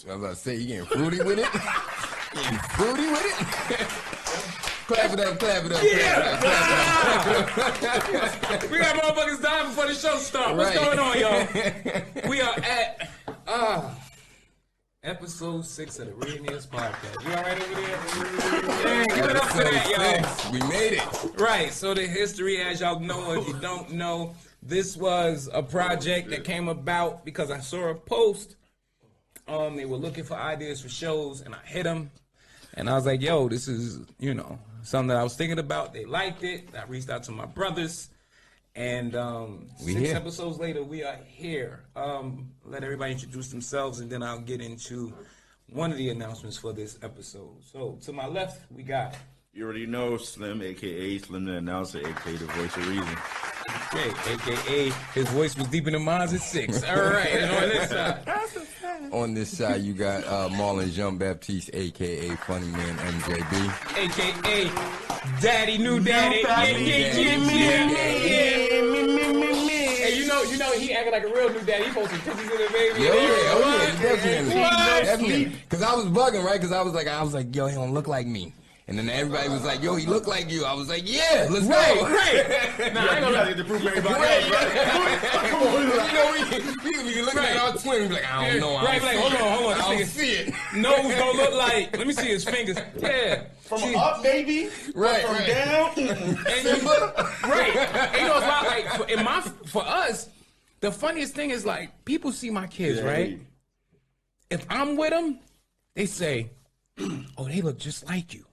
I was about to say, you getting fruity with it? Getting fruity with it? Clap it up, clap it up, Yeah. clap it up. We got motherfuckers dying before the show starts. What's going on, y'all? We are at episode 6 of the Reallionaires podcast. You all right over there? Yeah, give it up for that, y'all. We made it. Right, so the history, as y'all know, if you don't know, this was a project that came about because I saw a post. They were looking for ideas for shows, and I hit them. And I was like, yo, this is, something that I was thinking about. They liked it. I reached out to my brothers. And 6 episodes later, we are here. Let everybody introduce themselves, and then I'll get into one of the announcements for this episode. So, to my left, we got... You already know Slim, a.k.a. Slim the Announcer, a.k.a. the Voice of Reason. Okay, a.k.a. his voice was deeper than mine at 6. All right, and on this side... On this side, you got Marlon Jean-Baptiste, a.k.a. Funny Man MJB. A.k.a. Daddy, New Daddy. Hey, you know, he acting like a real new daddy. He posted pictures of the baby. Yeah, definitely. Because I was bugging, right? Because I was like, yo, he don't look like me. And then everybody was like, yo, he look like you. I was like, yeah, let's go. Right. Nah, I ain't gonna get to prove everybody else, right? Come on, we can look at our twin and be like, I don't know. Right, like, hold on. I don't see it. Nose don't look like, let me see his fingers. Yeah. From up, baby. Right. From down. Right. And you know, it's not like, for us, the funniest thing is like, people see my kids, right? If I'm with them, they say, oh, they look just like you.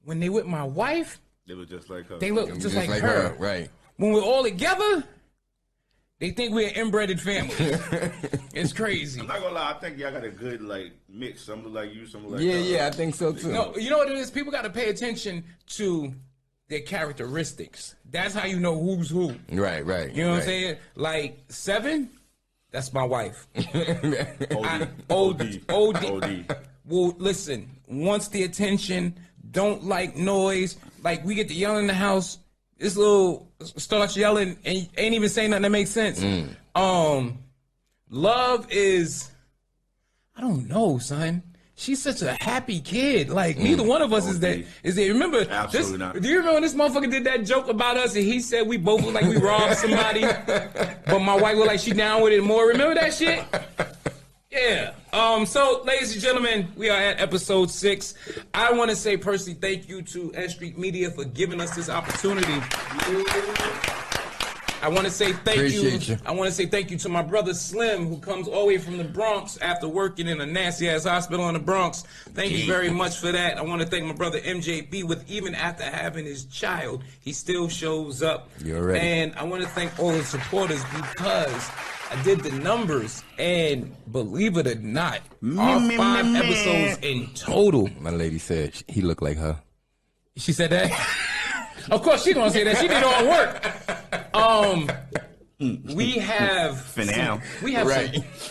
When they with my wife, they look just like her. They look just like her. Right. When we're all together, they think we're an inbred family. It's crazy. I'm not gonna lie, I think y'all got a good mix. Some look like you, some look like Yeah, I think so too. No, you know what it is? People got to pay attention to their characteristics. That's how you know who's who. Right. You know what I'm saying? Like 7, that's my wife. OD. Well, listen, wants the attention, don't like noise. Like, we get to yell in the house, this little starts yelling and ain't even saying nothing that makes sense. Love is, I don't know, son. She's such a happy kid. Like, neither one of us is that. Remember, absolutely not. Do you remember when this motherfucker did that joke about us and he said we both look like we robbed somebody, but my wife look like she down with it more? Remember that shit? Yeah. So, ladies and gentlemen, we are at episode 6. I want to say personally thank you to S.STREET Media for giving us this opportunity. I want to say thank you. I want to say thank you to my brother Slim, who comes all the way from the Bronx after working in a nasty-ass hospital in the Bronx. Thank you very much for that. I want to thank my brother MJB, with even after having his child, he still shows up. You're right. And I want to thank all the supporters, because I did the numbers, and believe it or not, our 5 episodes in total. My lady said he looked like her. She said that? Of course she gonna say that. She did all work. We have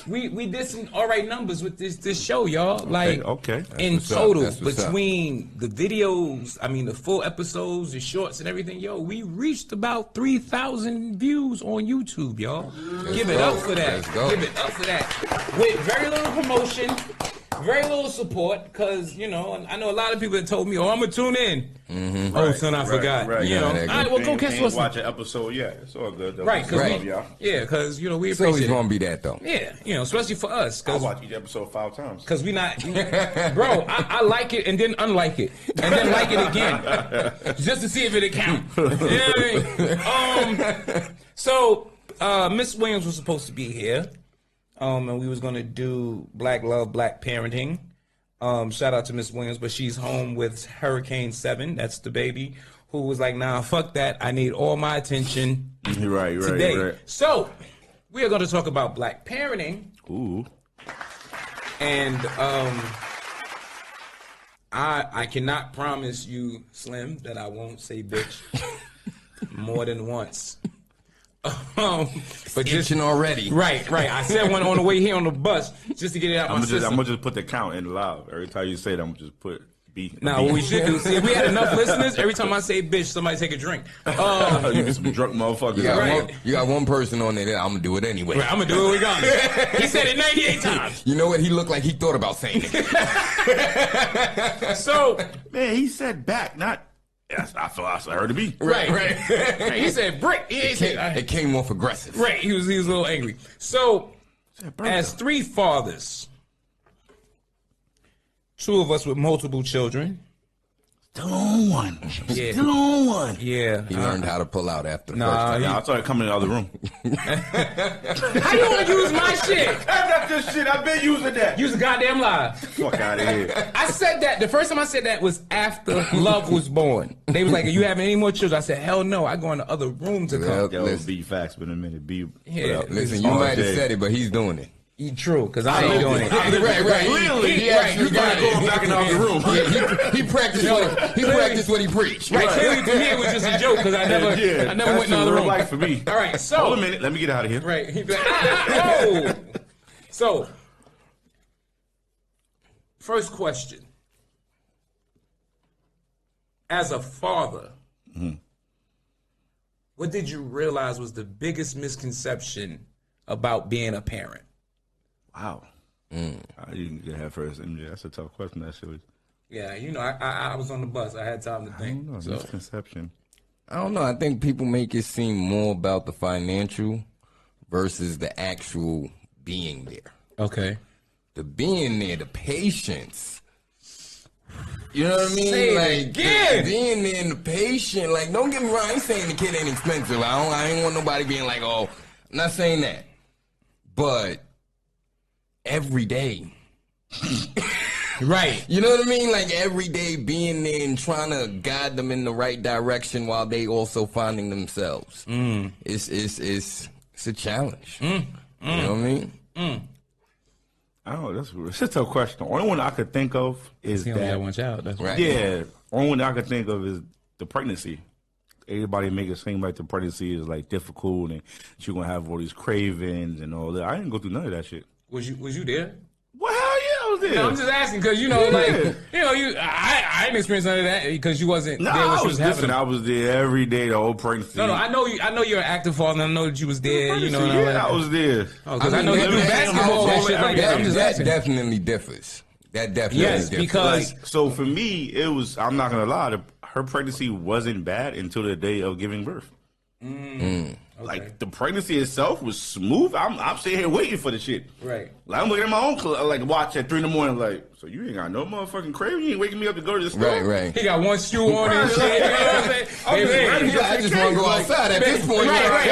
we did some all right numbers with this show, y'all. Like, okay. In total, between the videos, I mean the full episodes, the shorts and everything, yo, we reached about 3,000 views on YouTube, y'all. Give it up for that. Give it up for that. With very little promotion, very little support, because, I know a lot of people that told me, oh, I'm going to tune in. Mm-hmm. Oh, son, I forgot. Right. All right, well, go catch what's... Watch an episode, yeah. It's all good. Right, because we appreciate it's always going to be that, though. Yeah, especially for us. I watch each episode 5 times. Because we not... Bro, I like it and then unlike it. And then like it again. Just to see if it count. You know what I mean? So, Miss Williams was supposed to be here. And we was gonna do Black Love, Black Parenting. Shout out to Miss Williams, but she's home with Hurricane 7. That's the baby who was like, nah, fuck that. I need all my attention today. Right. So we are gonna talk about Black parenting. Ooh. And I cannot promise you, Slim, that I won't say bitch more than once. But just already. Right. I said one on the way here on the bus just to get it out my system. I'm gonna just put the count in live. Every time you say that, I'm gonna just put B. Now, what we should do, see, if we had enough listeners, every time I say bitch, somebody take a drink. You some drunk motherfuckers. You got one person on there that I'm going to do it anyway. Right, I'm going to do it regardless. He said it 98 times. You know what? He looked like he thought about saying it. So, man, he said back, not... Yes, I heard it be. Right. He said brick. It came off aggressive. Right, he was a little angry. So, as 3 fathers, 2 of us with multiple children. Still on one. Yeah. Still on one. Yeah. He learned how to pull out after the first time. I started coming in the other room. How you want to use my shit? That's just shit. I've been using that. Use a goddamn lie. Fuck out of here. I said that. The first time I said that was after Love was born. They was like, "Are you having any more children?" I said, "Hell no. I go in the other room to come." Yo, B facts been a minute. B. Yeah. Listen, you might have said it, but he's doing it. True, because I ain't doing it. Right. Clearly, He actually got it. going back in the other room. He practiced what he preached. Right, clearly to me it was just a joke because I never went in the other room. Life for me. All right, so hold a minute, let me get out of here. Right, he'd be like, oh. So, first question: as a father, what did you realize was the biggest misconception about being a parent? Wow. You can get that first, MJ. That's a tough question. That shit was. Yeah, you know, I was on the bus. I had time to think. I don't know, misconception. I don't know. I think people make it seem more about the financial versus the actual being there. Okay. The being there, the patience. You know what I mean? Say like it again. Being there and the patient. Like, don't get me wrong. I ain't saying the kid ain't expensive. I ain't want nobody being like, oh, I'm not saying that. But every day. Right. You know what I mean? Like every day being there and trying to guide them in the right direction while they also finding themselves. It's a challenge. You know what I mean? I don't know. That's a tough question. The only one I could think of is He only that. got one child. That's Right. Yeah. Only one I could think of is the pregnancy. Everybody make it seem like the pregnancy is like difficult and you're gonna have all these cravings and all that. I didn't go through none of that shit. Was you there? Well, hell yeah, I was there. No, I'm just asking because I didn't experience none of that because you wasn't No, there when I she was was having listen, them. I was there every day the whole pregnancy. No, I know you're an active father and I know that you was there, and all yeah, that. I was there. Because I know you do basketball and shit like that. I'm just That asking. definitely differs. That definitely Yes, differs. because Like, so for me, it was. I'm not gonna lie. Her pregnancy wasn't bad until the day of giving birth. Like the pregnancy itself was smooth. I'm sitting here waiting for the shit. Right. Like I'm looking at my own like watch at 3 a.m. Like, so you ain't got no motherfucking craving. You ain't waking me up to go to the store. Right. he got one shoe on and shit. You know what I'm saying? I just want to go outside at this point. Right.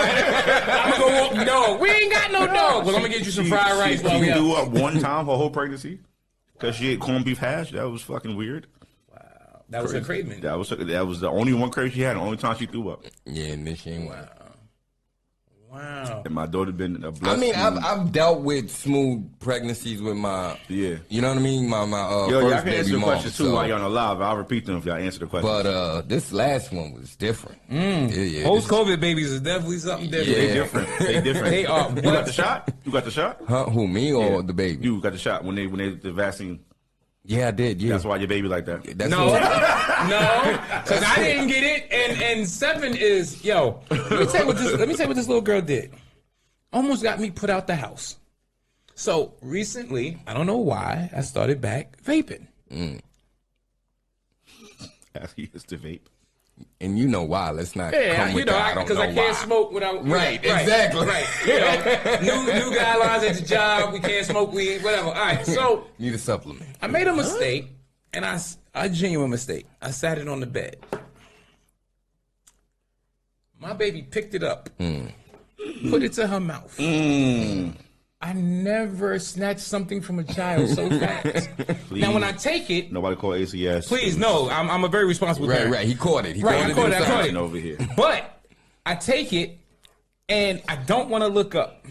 I'm gonna go walk the dog. We ain't got no dog. But I'm gonna get you some fried rice while we She out. threw up one time her whole pregnancy because she ate corned beef hash. That was fucking weird. That was her craving. That was the only one crave she had. The only time she threw up. Yeah, and this ain't Wow. And my daughter been a I blessing. mean, I've dealt with smooth pregnancies with my, Yeah. You know what I mean? My Yo, y'all first can answer baby the mom. questions too while y'all on the live. I'll repeat them if y'all answer the questions. But this last one was different. Yeah, Post-COVID babies is definitely something different. They different. They different. They are. You got the shot? You got the shot? Huh? Who, me or Yeah. the baby? You got the shot when they the vaccine. Yeah, I did. Yeah, That's why your baby like that. That's No, what- because I didn't get it, and 7 is let me tell you what this little girl did. Almost got me put out the house. So recently, I don't know why, I started back vaping. He used to vape. And you know why? Let's not. Yeah, come with that. because I can't smoke without. Right, exactly. Right. New guidelines at the job. We can't smoke weed. Whatever. All right. So Need a supplement. I made a mistake, and a genuine mistake. I sat it on the bed. My baby picked it up, put it to her mouth. I never snatched something from a child so fast. Now, when I take it, Nobody call ACS. please, no, I'm a very responsible parent. Right. He caught it. Right, I caught it. Something over here. But I take it, and I don't want to look up.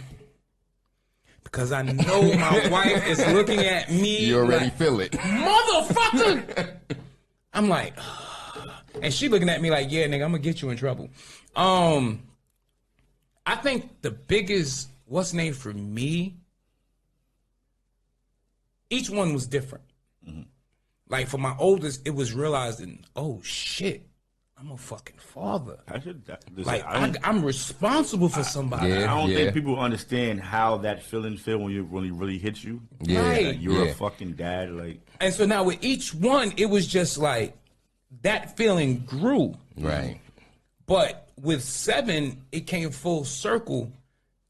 Because I know my wife is looking at me. You already like, feel it. motherfucker. I'm like, and she looking at me like, yeah, nigga, I'm gonna get you in trouble. I think the biggest what's named for me, each one was different. Like for my oldest, it was realizing, oh shit, I'm a fucking father. I'm responsible for somebody. I don't think people understand how that feeling feel when it really hits you. Yeah, right. You're a fucking dad. Like, and so now with each one, it was just like that feeling grew. Right. But with 7, it came full circle,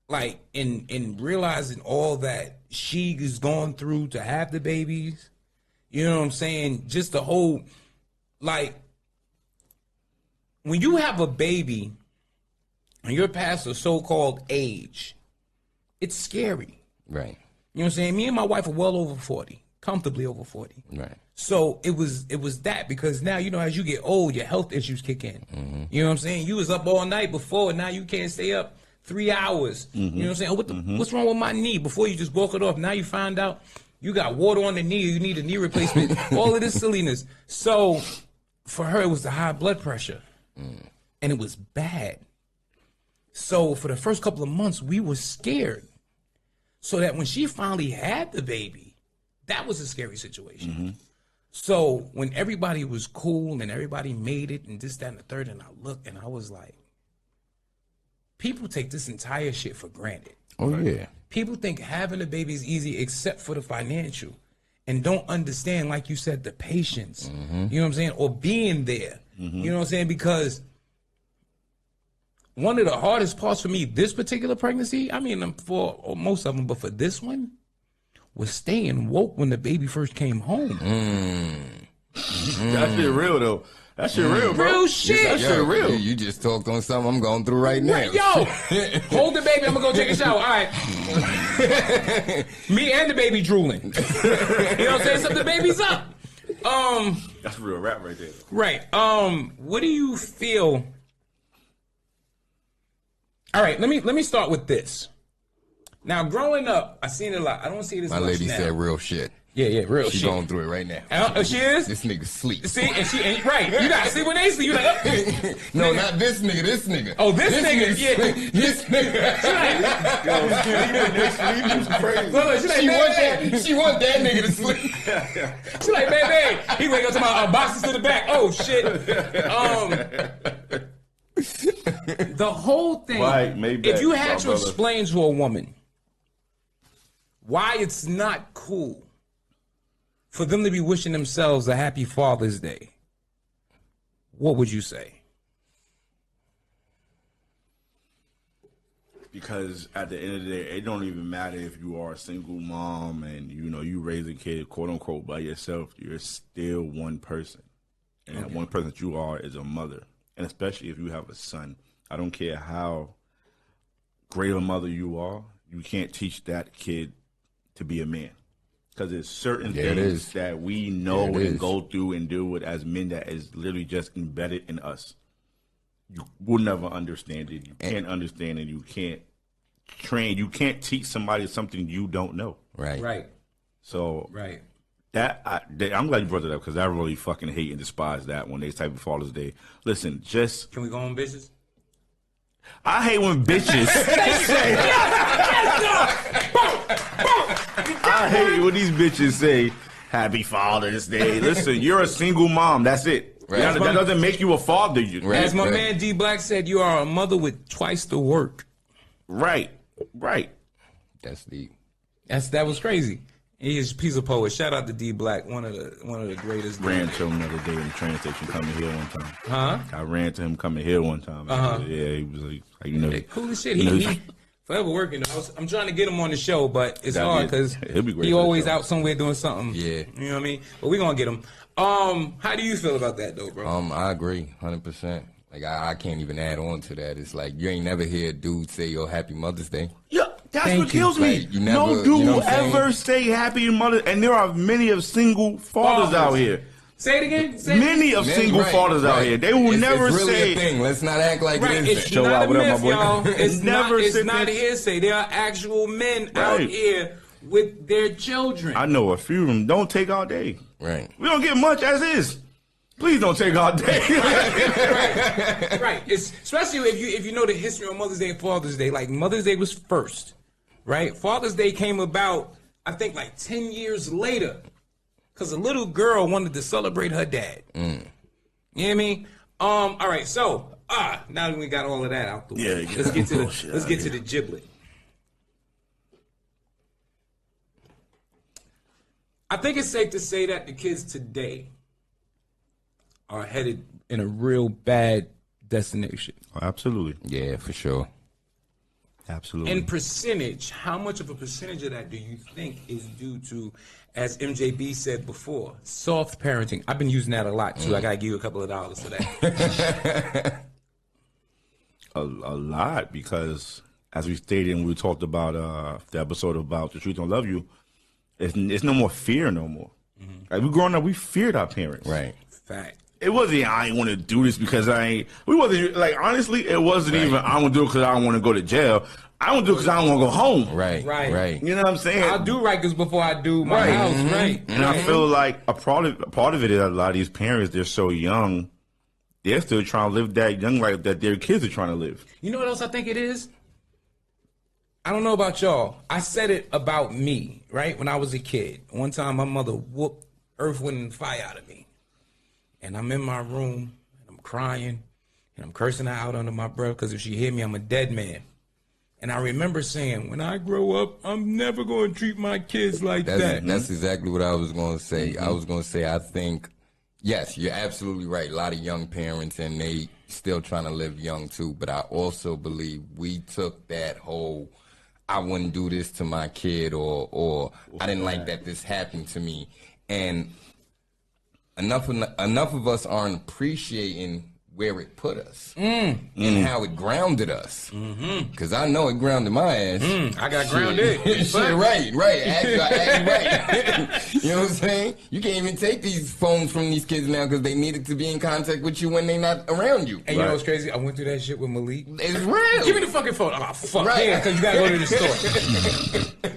like in realizing all that she is going through to have the babies. You know what I'm saying? Just the whole, like, when you have a baby and you're past a so-called age, it's scary. Right. You know what I'm saying? Me and my wife are well over 40, comfortably over 40. Right. So it was that, because now, you know, as you get old, your health issues kick in. Mm-hmm. You know what I'm saying? You was up all night before, now you can't stay up 3 hours. Mm-hmm. You know what I'm saying? Oh, what's wrong with my knee? Before you just walk it off, now you find out you got water on the knee, you need a knee replacement, all of this silliness. So for her, it was the high blood pressure. And it was bad. So for the first couple of months, we were scared. So that when she finally had the baby, that was a scary situation. Mm-hmm. So when everybody was cool and everybody made it and this, that, and the third, and I looked and I was like, people take this entire shit for granted. Oh, yeah. People think having a baby is easy except for the financial, and don't understand, like you said, the patience. Mm-hmm. You know what I'm saying? Or being there. Mm-hmm. You know what I'm saying? Because one of the hardest parts for me, this particular pregnancy, I mean, for most of them, but for this one, was staying woke when the baby first came home. That shit real, though. That shit real, bro. Real shit. That shit real. You just talked on something I'm going through right now. Yo, hold the baby. I'm going to go take a shower. All right. Me and the baby drooling. You know what I'm saying? So the baby's up. That's real rap right there. Right. What do you feel? All right, let me start with this. Now, growing up, I seen it a lot. I don't see this much now. My lady said real shit. Yeah, real shit. She's going through it right now. She is? This nigga sleep. See, and right. You gotta see when they sleep. You like, oh. No, not this nigga. This nigga. Oh, this nigga. Yeah. This nigga. She want that nigga to sleep. She like, baby. He wake up to my boxes to the back. Oh shit. The whole thing. Right, if you had to explain to a woman why it's not cool for them to be wishing themselves a happy Father's Day, what would you say? Because at the end of the day, it don't even matter if you are a single mom and, you know, you raise a kid, quote unquote, by yourself. You're still one person. And that one person that you are is a mother. And especially if you have a son. I don't care how great a mother you are, you can't teach that kid to be a man. Because there's certain things that we know and go through and deal with as men that is literally just embedded in us. You will never understand it. You can't understand it. You can't train. You can't teach somebody something you don't know. Right. So that I'm glad you brought it up, because I really fucking hate and despise that when they type of Father's Day. Listen, just can we go on bitches? I hate when bitches say. I hate when these bitches say Happy Father's Day. Listen, you're a single mom. That's it. Right. That doesn't make you a father. As my man D Black said, you are a mother with twice the work. Right. That's deep. That was crazy. He is a piece of poet. Shout out to D Black, one of the greatest. Ran to him the other day in the train station coming here one time. Huh? I ran to him coming here one time. Yeah, he was like, you know, cool as shit. He forever working. I'm trying to get him on the show, but it's hard because he always out somewhere doing something. Yeah, you know what I mean. But we're gonna get him. How do you feel about that though, bro? I agree, 100%. Like I can't even add on to that. It's like you ain't never hear a dude say, "Yo, Happy Mother's Day." Yeah, that's what kills me. Like, never, no dude will ever say Happy Mother, and there are many of single fathers out here. Say it again. Many of single fathers out here. They will never it's really say. A thing. Let's not act like it isn't. It's not a myth, y'all. It's not hearsay. There are actual men out here with their children. I know a few of them don't take all day. Right. We don't get much as is. Please don't take all day. Right. It's, especially if you know the history of Mother's Day and Father's Day. Like Mother's Day was first, right? Father's Day came about, I think, like 10 years later. because a little girl wanted to celebrate her dad. You know what I mean? All right, so now that we got all of that out the way, let's get to the giblet. I think it's safe to say that the kids today are headed in a real bad destination. Oh, absolutely. Yeah, for sure. Absolutely. In percentage, how much of a percentage of that do you think is due to, as MJB said before, soft parenting? I've been using that a lot too. I gotta give you a couple of dollars for that. a lot, because as we stated and we talked about the episode about The Truth Don't Love You, it's no more fear no more. Like, we growing up, we feared our parents. Right. Fact. It wasn't, I ain't want to do this because we wasn't, like, honestly, it wasn't even, I want to do it because I don't want to go to jail. I want to do it because I don't want to go home. Right. You know what I'm saying? I'll do Rikers before I do my house, right. And I feel like a part of it is a lot of these parents, they're so young, they're still trying to live that young life that their kids are trying to live. You know what else I think it is? I don't know about y'all. I said it about me, right? When I was a kid. One time my mother whooped earth, wind, and fire out of me. And I'm in my room, and I'm crying, and I'm cursing her out under my breath because if she hear me, I'm a dead man. And I remember saying, when I grow up, I'm never going to treat my kids like that. That's exactly what I was going to say. I was going to say, I think, yes, you're absolutely right. A lot of young parents, and they still trying to live young too. But I also believe we took that whole, I wouldn't do this to my kid, or I didn't like that this happened to me. And enough of us aren't appreciating where it put us and how it grounded us. Because I know it grounded my ass. I got grounded. Shit, right. Act right. You know what I'm saying? You can't even take these phones from these kids now because they needed to be in contact with you when they're not around you. And you know what's crazy? I went through that shit with Malik. It's real. Give me the fucking phone. Oh, fuck. Right. Yeah, because you got to go to the store.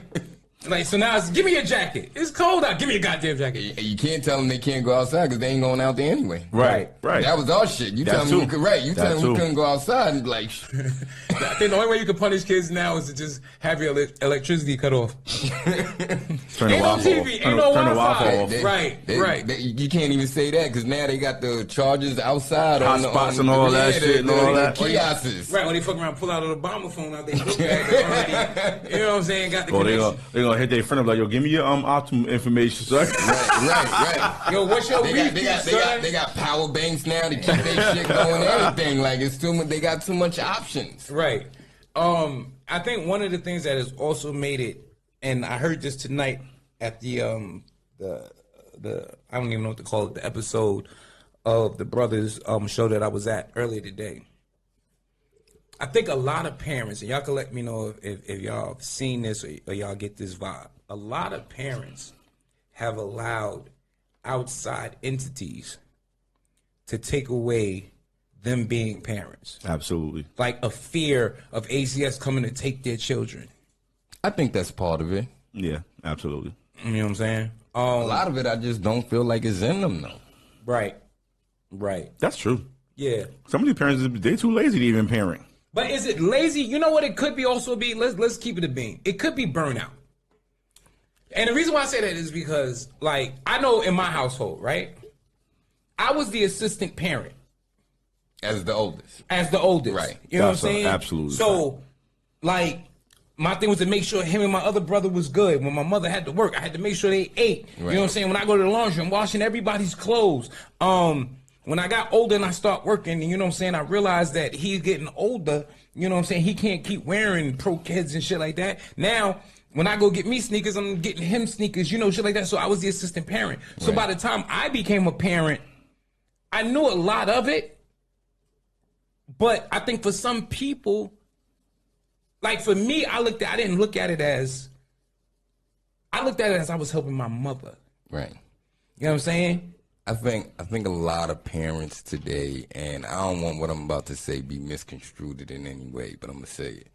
Like, so now it's, give me your jacket. It's cold out. Give me your goddamn jacket. You can't tell them they can't go outside because they ain't going out there anyway. Right. That was our shit. You tell them You tell them we couldn't go outside and like. I think the only way you can punish kids now is to just have your electricity cut off. Turn ain't no TV, ain't no Wi-Fi. Right. You can't even say that because now they got the chargers outside hot spots and all that shit and all that. Kiosks. Right, when they fuck around, pull out an Obama phone out their book bag. You know what I'm saying? Got the connection. They gonna hit their friend up like, yo, give me your optimal information, sir. Right. Yo, what's your they got power banks now to keep their shit going and everything. Like, it's too much. They got too much options. Right. I think one of the things that has also made it, and I heard this tonight at the I don't even know what to call it, the episode of the Brothers show that I was at earlier today. I think a lot of parents, and y'all can let me know if y'all have seen this or y'all get this vibe. A lot of parents have allowed outside entities to take away them being parents. Absolutely. Like a fear of ACS coming to take their children. I think that's part of it. Yeah, absolutely. You know what I'm saying? A lot of it I just don't feel like is in them, though. Right. That's true. Yeah. Some of these parents, they're too lazy to even parent. But is it lazy? You know what it could be also be? Let's keep it a bean. It could be burnout. And the reason why I say that is because, like, I know in my household, right? I was the assistant parent. As the oldest. Right. You know what I'm saying? Absolutely. So, like, my thing was to make sure him and my other brother was good. When my mother had to work, I had to make sure they ate. Right. You know what I'm saying? When I go to the laundry, I'm washing everybody's clothes. When I got older and I start working, you know what I'm saying, I realized that he's getting older. You know what I'm saying? He can't keep wearing pro kids and shit like that. Now, when I go get me sneakers, I'm getting him sneakers, you know, shit like that. So I was the assistant parent. So by the time I became a parent, I knew a lot of it. But I think for some people, like for me, I didn't look at it as, I looked at it as I was helping my mother. Right. You know what I'm saying? I think a lot of parents today, and I don't want what I'm about to say be misconstrued in any way, but I'm gonna say it.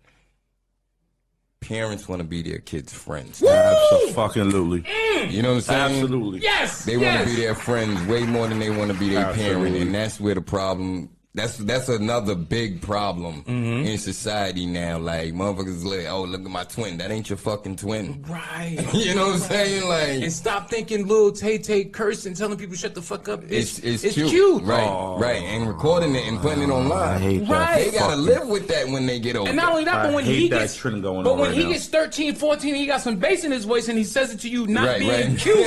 Parents want to be their kids' friends. Absolutely. You know what I'm saying? Absolutely. Yes. They want to be their friends way more than they want to be their parent, and that's where the problem That's another big problem in society now. Like, motherfuckers like, oh, look at my twin. That ain't your fucking twin. Right. You know what I'm saying? Like, and stop thinking little Tay cursing, telling people shut the fuck up. It's cute. Right, right. And recording it and putting it online. I hate that. Right. They gotta live with that when they get older. And not only that, but when he gets, trend going but on when right he now. gets 13, 14, he got some bass in his voice and he says it to you not Right, being right. cute.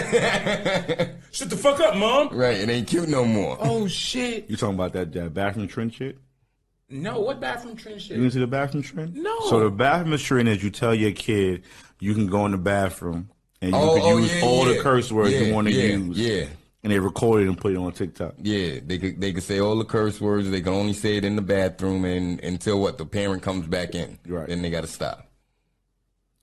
Shut the fuck up, mom. Right, it ain't cute no more. Oh shit. You talking about that bathroom trend shit? No, what bathroom trend shit? You didn't see the bathroom trend? No. So the bathroom trend is you tell your kid you can go in the bathroom and you can use all the curse words you want to use. Yeah. And they record it and put it on TikTok. Yeah, they could say all the curse words. They can only say it in the bathroom and until what the parent comes back in. Right. Then they gotta stop.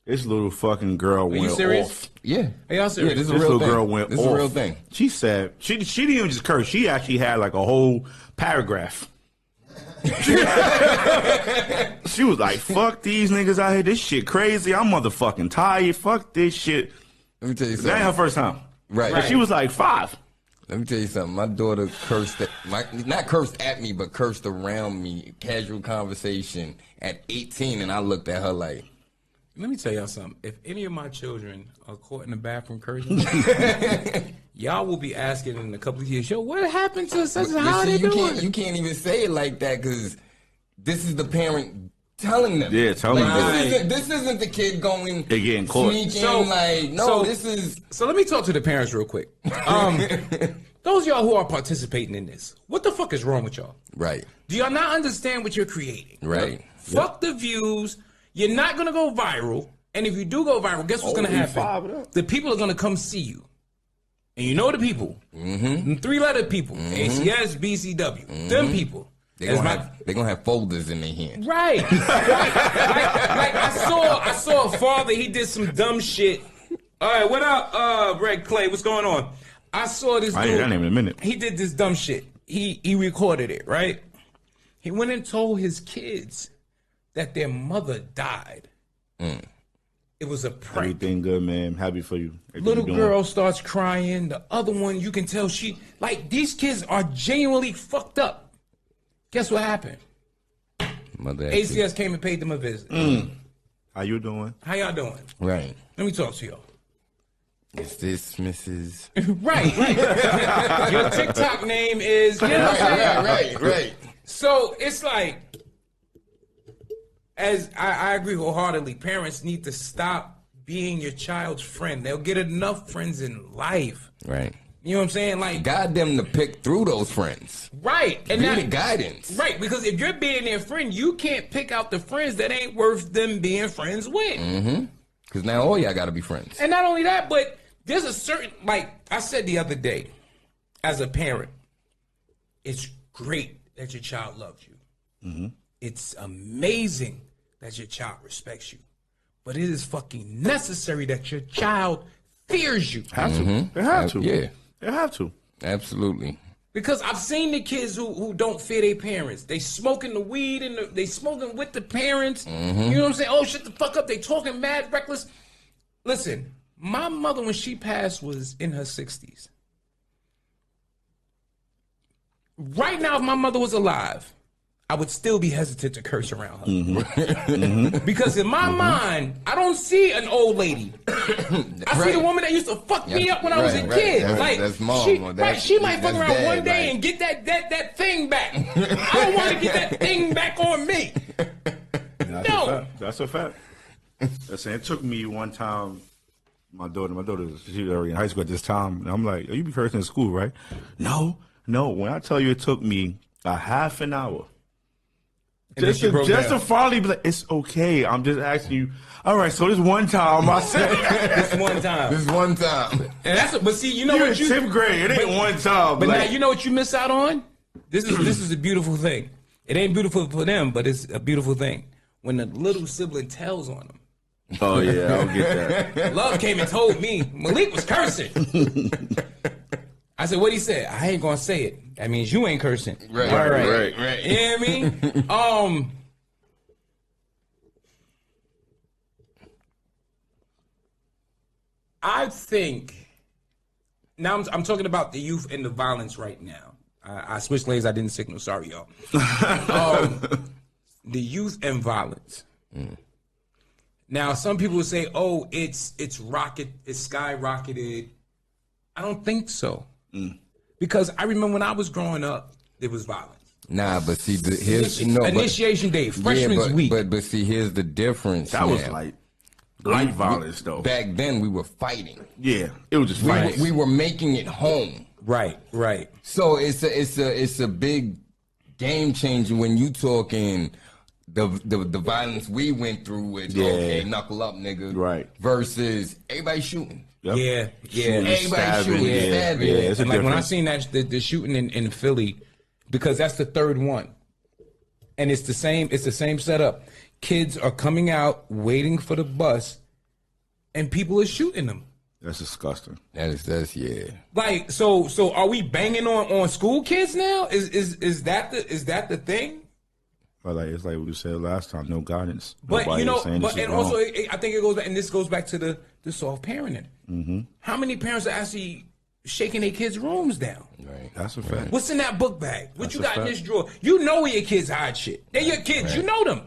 This little fucking girl went you serious? off. Yeah. Are y'all serious? Yeah, this is a This real little thing. girl went This off. is a real thing. She said she didn't even just curse. She actually had like a whole paragraph. She was like, "Fuck these niggas out here. This shit crazy. I'm motherfucking tired. Fuck this shit." Let me tell you That ain't her something. first time. Right. And she was like 5. Let me tell you something. My daughter not cursed at me, but cursed around me. Casual conversation at 18, and I looked at her like, Let me tell y'all something. If any of my children are caught in the bathroom cursing, y'all will be asking in a couple of years, yo, what happened to such and how see, they you doing? can't even say it like that because this is the parent telling them. Yeah, telling like, them. This isn't the kid going They getting caught. sneaking like, no, this is. So let me talk to the parents real quick. Those of y'all who are participating in this, what the fuck is wrong with y'all? Right. Do y'all not understand what you're creating? Right. Fuck the views. You're not gonna go viral. And if you do go viral, guess what's gonna happen? The people are gonna come see you. And you know the people. Mm-hmm. 3-letter people. ACS, BCW. Them people. They're gonna have folders in their hands. Right. like I saw a father, he did some dumb shit. All right, what up, Red Clay? What's going on? I saw this dude. I ain't that name in a minute. He did this dumb shit. He recorded it, right? He went and told his kids that their mother died. It was a prank. Everything good, man. Happy for you. Everything Little you doing. girl starts crying. The other one, you can tell these kids are genuinely fucked up. Guess what happened? Mother ACS came and paid them a visit. How you doing? How y'all doing? Right. Let me talk to y'all. Is this Mrs. Right. Your TikTok name is, you know what I'm saying? Right. So it's like, as I agree wholeheartedly, parents need to stop being your child's friend. They'll get enough friends in life. Right. You know what I'm saying? Like, Guide them to pick through those friends. right. And Be that, the guidance. right, because if you're being their friend, you can't pick out the friends that ain't worth them being friends with. Because now all y'all got to be friends. And not only that, but there's a certain, like I said the other day, as a parent, it's great that your child loves you. It's amazing that your child respects you. But it is fucking necessary that your child fears you. Have to. They have to. Yeah. They have to. Absolutely. Because I've seen the kids who don't fear their parents. They smoking the weed and they smoking with the parents. You know what I'm saying? Oh, shut the fuck up. They talking mad reckless. Listen, my mother, when she passed, was in her 60s. Right now, if my mother was alive, I would still be hesitant to curse around her. Because in my mind, I don't see an old lady. I see the woman that used to fuck me up when I was a kid. That's mom. She might fuck that's around dad, one day and get that thing back. I don't want to get that thing back on me. That's a fact. Listen, it took me one time. My daughter, she was already in high school at this time. And I'm like, you be cursing in school, right? No. When I tell you it took me a half an hour. Just to finally be like, it's okay. I'm just asking you. All right, so this one time I said. This one time. And but see, you know You're what in 10th grade. It ain't one time. But now you know what you miss out on? This is a beautiful thing. It ain't beautiful for them, but it's a beautiful thing. When the little sibling tells on them. Oh, yeah, I'll get that. Love came and told me Malik was cursing. I said, what he said? I ain't gonna say it. That means you ain't cursing. Right. All right. You know what I mean? I think now I'm talking about the youth and the violence right now. I switched lanes. I didn't signal. Sorry, y'all. The youth and violence. Now, some people would say, "Oh, it's skyrocketed." I don't think so, because I remember when I was growing up, there was violence. Nah, but see, initiation day, freshman's week. But see, here's the difference. That was light violence, though. Back then, we were fighting. Yeah, it was just fighting. We were making it home. Right. So it's a big game changer when you talking the violence we went through with okay, knuckle up, nigga, right? Versus everybody shooting. Yep. Yeah. Everybody shooting. It's and like when I seen that the shooting in Philly, because that's the third one, and it's the same setup. Kids are coming out waiting for the bus, and people are shooting them. That's disgusting. That's yeah. Like so are we banging on school kids now? Is that the thing? But like it's like what you said last time, no guidance. But Nobody also I think it goes back, and this goes back to the soft parenting. Mm-hmm. How many parents are actually shaking their kids' rooms down? Right, that's a fact. What's in that book bag? What you got in this drawer? You know where your kids hide shit. They're your kids. Right. You know them.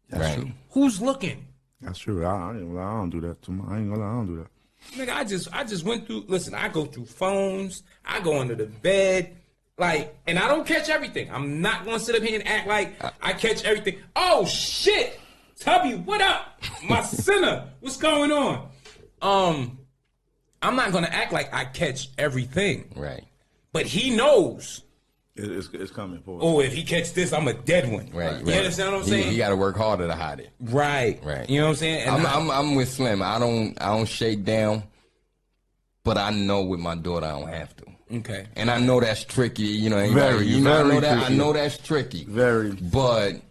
That's true. Who's looking? That's true. I don't do that too much. I ain't gonna lie, I don't do that. Nigga, I just went through. Listen, I go through phones. I go under the bed. Like, and I don't catch everything. I'm not gonna sit up here and act like I catch everything. Oh shit, Tubby, what up, my sinner? What's going on? I'm not gonna act like I catch everything. Right. But he knows. It's coming for us. Oh, if he catch this, I'm a dead one. Right. You understand what I'm saying? He got to work harder to hide it. Right. You know what I'm saying? And I'm with Slim. I don't shake down, but I know with my daughter I don't have to. Okay. And I know that's tricky. You know, I know that's tricky. Very. But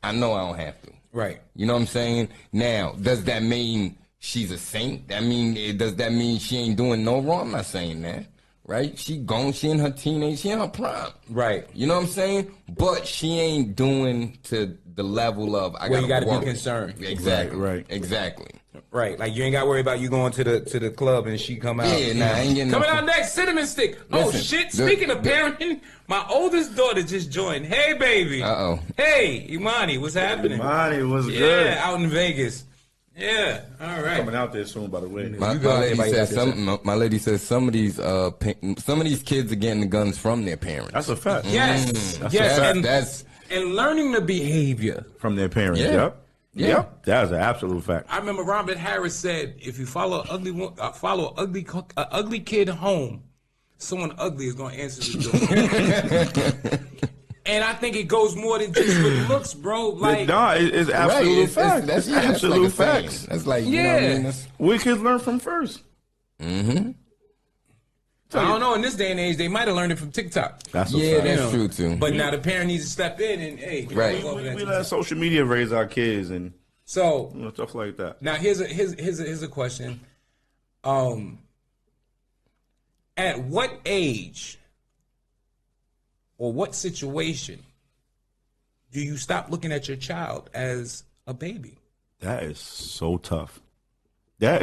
I know I don't have to. Right. You know what I'm saying? Now, does that mean she's a saint? Does that mean she ain't doing no wrong? I'm not saying that. Right? She in her teenage, she in her prime. Right. You know what I'm saying? But she ain't doing to the level of you gotta be concerned. Exactly. Right. Exactly. Right. Like you ain't gotta worry about you going to the club and she come out. Yeah, nah, I ain't getting coming out next, cinnamon stick. Listen, shit. Speaking of parenting, my oldest daughter just joined. Hey baby. Hey, Imani, what's happening? Imani, what's good? Yeah, out in Vegas. Yeah, all right. Coming out there soon, by the way. My lady says some of these kids are getting the guns from their parents. That's a fact. Yes, and learning the behavior from their parents. Yeah. Yep. That's an absolute fact. I remember Robert Harris said, "If you follow an ugly kid home, someone ugly is going to answer the door." And I think it goes more than just with looks, bro. Like, no, it's absolute facts. That's absolute like facts. That's like, you know what I mean? We kids learn from first. Mm-hmm. I don't know. In this day and age, they might have learned it from TikTok. That's a fact. That's true too. But now the parent needs to step in and right. We let social media raise our kids and so stuff like that. Now here's a question. At what age or what situation do you stop looking at your child as a baby? That is so tough. Now,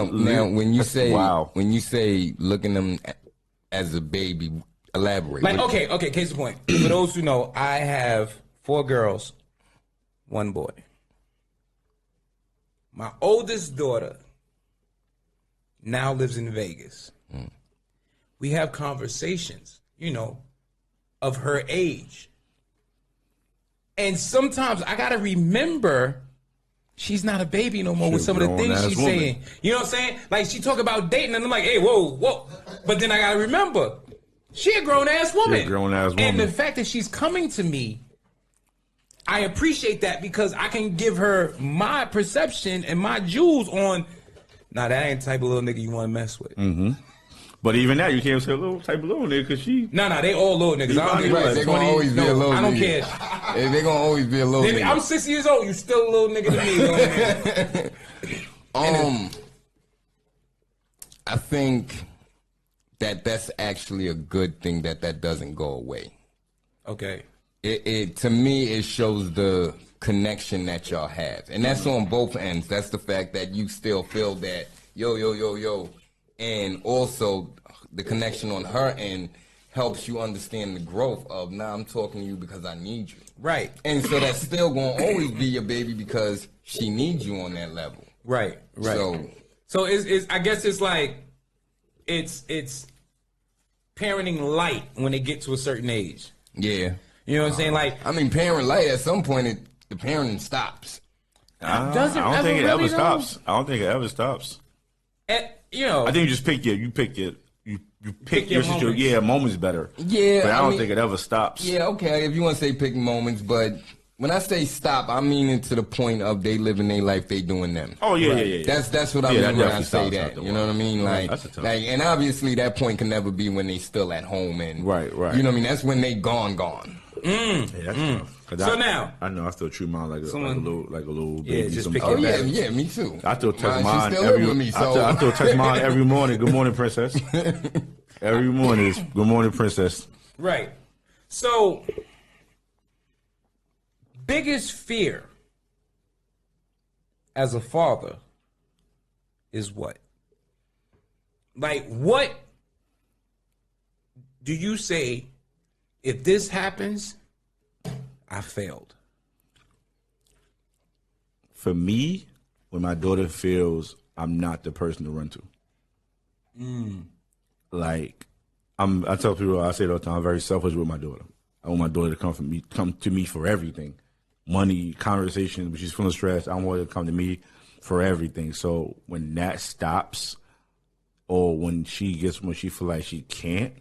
when you say looking them as a baby, elaborate. Like, okay. Case in point. For those who know, I have 4 girls, 1 boy. My oldest daughter now lives in Vegas. We have conversations, of her age. And sometimes I got to remember she's not a baby no more with some of the things she's saying. You know what I'm saying? Like, she talk about dating, and I'm like, hey, whoa. But then I got to remember, she a grown-ass woman. And the fact that she's coming to me, I appreciate that because I can give her my perception and my jewels on, that ain't the type of little nigga you want to mess with. Mm-hmm. But even that, you can't say little type of little nigga because she... No, they all little niggas. I don't care. They're going to always be a little nigga. I don't care. They're going to always be a little nigga. I'm 60 years old. You still a little nigga to me. I think that's actually a good thing that doesn't go away. Okay. It to me, it shows the connection that y'all have. And that's on both ends. That's the fact that you still feel that, yo. And also the connection on her end helps you understand the growth of, nah, I'm talking to you because I need you. Right. And so that's still going to always be your baby because she needs you on that level. Right. So it's I guess it's like it's parenting light when they get to a certain age. Yeah. You know what I'm saying? Like, I mean, parent light, at some point, the parenting stops. I don't think it ever stops. I don't think it ever stops. You know, I think you just pick your situation. Moments better. Yeah, but I don't think it ever stops. Yeah, okay, if you want to say pick moments, but when I say stop, I mean it to the point of they living their life, they doing them. Oh yeah. That's what I mean when I say that. You know what I mean? Like, and obviously that point can never be when they still at home and right. You know what I mean? That's when they gone. Yeah, that's tough. So now I know I still treat mine like a little baby. Yeah, just yeah, me too. I still text mine every. I still text mine every morning. Good morning, princess. Every morning is good morning, princess. Right. So, biggest fear as a father is what? Like, what do you say? If this happens, I failed. For me, when my daughter feels I'm not the person to run to. Like, I tell people, I say it all the time, I'm very selfish with my daughter. I want my daughter to come to me for everything. Money, conversation, when she's feeling stressed, I want her to come to me for everything. So when that stops, or when she feels like she can't,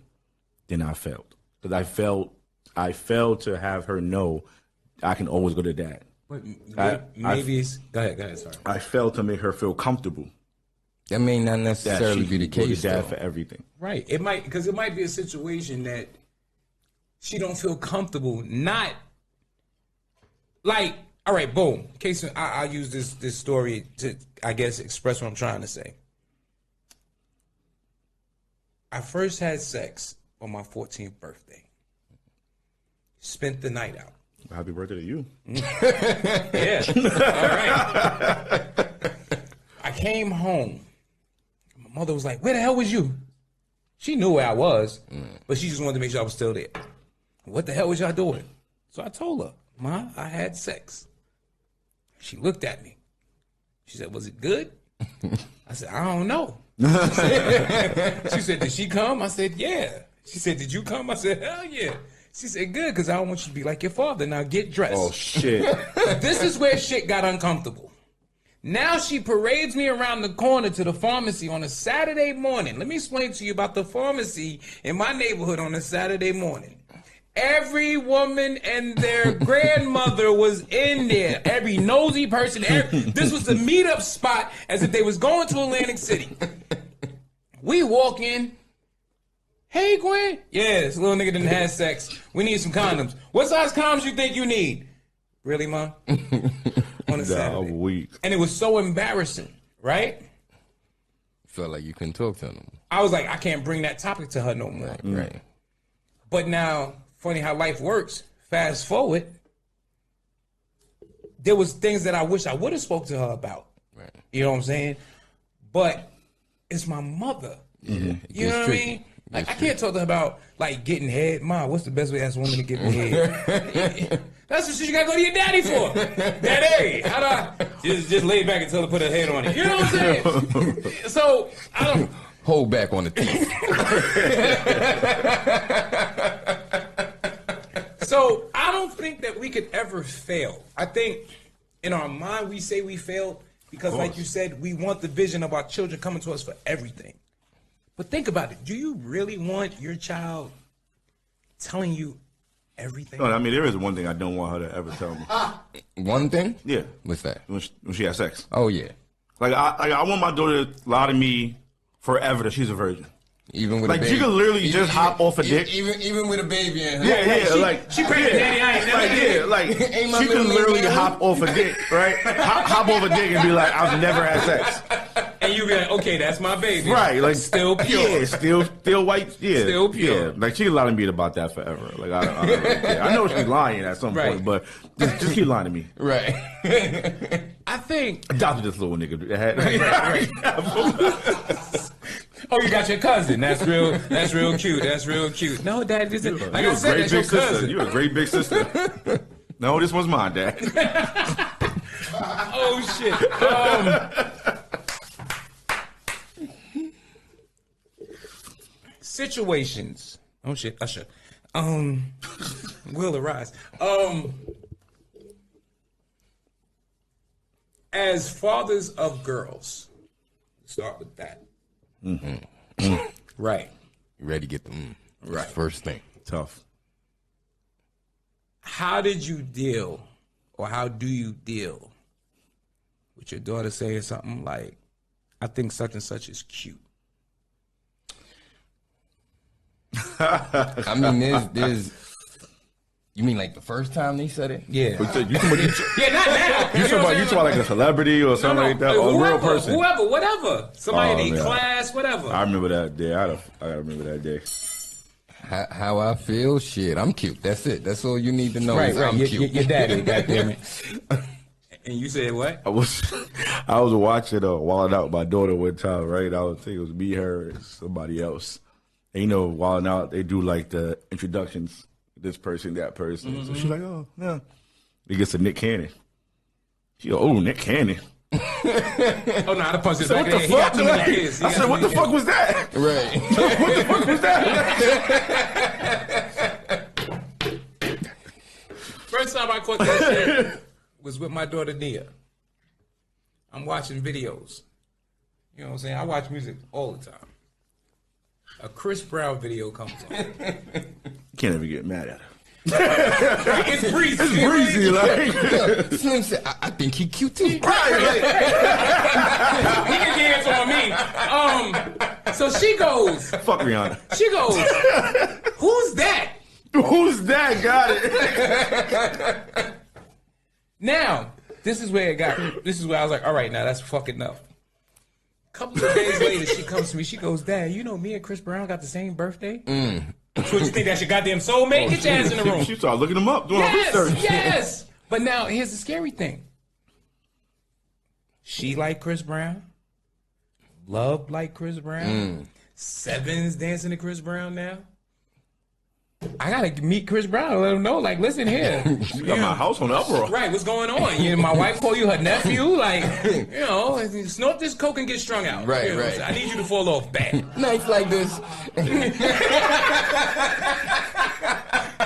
then I failed. Because I failed to have her know I can always go to dad. Go ahead, sorry. I failed to make her feel comfortable. That may not necessarily be the case, dad though. For everything. Right. It might be a situation that she don't feel comfortable. Not like, all right, boom. Case I'll use this story to, I guess, express what I'm trying to say. I first had sex on my 14th birthday. Spent the night out. Happy birthday to you. Yeah. All right. I came home. My mother was like, where the hell was you? She knew where I was, but she just wanted to make sure I was still there. What the hell was y'all doing? So I told her, Ma, I had sex. She looked at me. She said, was it good? I said, I don't know. She said, did she come? I said, yeah. She said, did you come? I said, hell yeah. She said, good, because I don't want you to be like your father. Now get dressed. Oh, shit. This is where shit got uncomfortable. Now she parades me around the corner to the pharmacy on a Saturday morning. Let me explain to you about the pharmacy in my neighborhood on a Saturday morning. Every woman and their grandmother was in there. Every nosy person. This was the meetup spot as if they was going to Atlantic City. We walk in. Hey, Gwen. Yeah, this little nigga didn't have sex. We need some condoms. What size condoms you think you need? Really, Mom? On a Saturday. Week. And it was so embarrassing, right? Felt like you couldn't talk to them. I was like, I can't bring that topic to her no more. Right. But now, funny how life works. Fast forward, there was things that I wish I would have spoke to her about. Right. You know what I'm saying? But it's my mother. Yeah. You know what I mean? Like, I can't talk to her about, like, getting head. Ma, what's the best way to ask a woman to get me head? That's what you gotta go to your daddy for. Daddy, how do I just lay back and tell her to put her head on it? You know what I'm saying? So, I don't... Hold back on the teeth. So, I don't think that we could ever fail. I think in our mind we say we failed because, like you said, we want the vision of our children coming to us for everything. But think about it. Do you really want your child telling you everything? No, I mean, there is one thing I don't want her to ever tell me. One thing? Yeah. What's that? When she has sex. Oh, yeah. Like I want my daughter to lie to me forever that she's a virgin. Even with like a baby. she could literally just hop off a dick. Even with a baby in her. Yeah, she pregnant, daddy. I ain't never she could literally hop off a dick, right? hop off a dick and be like, I've never had sex. And you be like, okay, that's my baby. Right, like still pure. Yeah, still white. Yeah, still pure. Yeah, like she could lie to me about that forever. Like I don't really care. I know she's lying at some point, but just keep lying to me. Right. I think adopted this little nigga. Oh, you got your cousin. That's real. That's real cute. That's real cute. No, Dad, this is like I said, that's your cousin. You're a great big sister. No, this was mine, Dad. Oh shit. Situations. Oh shit. Usher. Will arise. As fathers of girls, start with that. Right. You ready to get them Right. first thing. Tough. How did you deal, or how do you deal with your daughter saying something like, I think such and such is cute? I mean, there's. You mean like the first time they said it? Yeah. You talking about, Yeah, not now. you talking about like a celebrity or something like that, or a real person? Whoever, whatever. Somebody in man. class, whatever. I remember that day. I remember that day. How I feel? Shit, I'm cute. That's it. That's all you need to know. Right. I'm cute. Your daddy, goddammit. And you said what? I was watching Wild Out with my daughter one time, right? I would think it was me, her, and somebody else. And you know, Wild Out, they do like the introductions, this person, that person. So she's like, oh, yeah. It gets to Nick Cannon. She go, oh, Nick Cannon. Oh, no, I'd have punched his back. What the He got fuck? too many kids. I said, what the fuck was that? Right. What the fuck was that? First time I caught that shit was with my daughter Nia. I'm watching videos. You know what I'm saying? I watch music all the time. A Chris Brown video comes on. Can't ever get mad at her. It's breezy. It's breezy, like. Slim said, I think he cute too. He can dance on me. So she goes. Fuck Rihanna. She goes. Who's that? Who's that? Got it. Now, this is where I was like, all right, now that's fucking enough. A couple of days later, she comes to me. She goes, Dad, you know me and Chris Brown got the same birthday? So you think that's your goddamn soulmate? Get your ass in the room. She started looking them up, doing research. Yes. But now, here's the scary thing. She like Chris Brown. Love like Chris Brown. Seven's dancing to Chris Brown now. I gotta meet Chris Brown and let him know, like, listen here. You got my house on the uproar. Right, what's going on? My wife call you her nephew? Like, snort this coke and get strung out. Right, You know what I'm right. saying? I need you to fall off bad. Nights like this.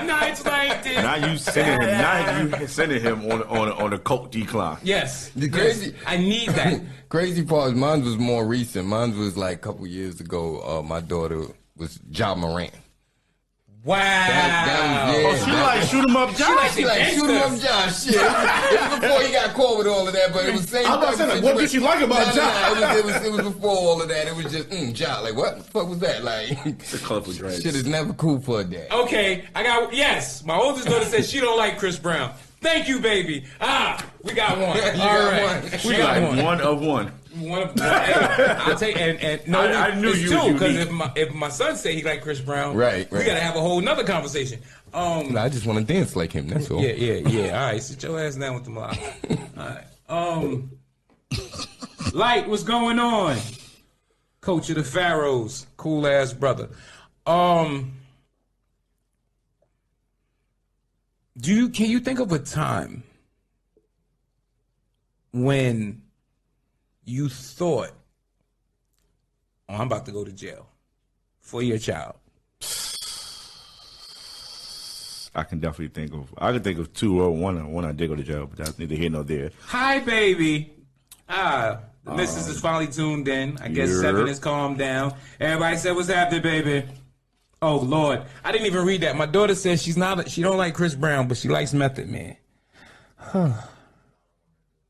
Nights like this. Now you sending him on a coke decline. Yes. The crazy- Yes. I need that. Crazy part is mine was more recent. Mine was like a couple years ago. My daughter was Ja Morant. Wow. She like shoot him up, Josh. She like shoot him up, John. Shit. It was before he got caught with all of that, but it was same. I was about to say, like, what did she like about Ja? It was before all of that. It was just John. Like, what the fuck was that? Like, The colorful dreads. shit is never cool for a dad. Okay, yes. My oldest daughter says she don't like Chris Brown. Thank you, baby. We got one. You All got right. one. We She got like one. one of one. I'll take and no, I knew it's you two was because unique. if my son say he like Chris Brown, Right. we gotta have a whole nother conversation. I just want to dance like him. That's all. Yeah. All right, sit your ass down with the block. All right. Light, what's going on? Coach of the Pharaohs, cool ass brother. Can you think of a time when you thought, oh, I'm about to go to jail for your child? I can definitely think of two or one I did go to jail, but that's neither here nor there. Hi, baby. The missus is finally tuned in. I guess Yeah. 7 has calmed down. Everybody said, what's happening, baby? Oh, Lord. I didn't even read that. My daughter says she don't like Chris Brown, but she likes Method Man.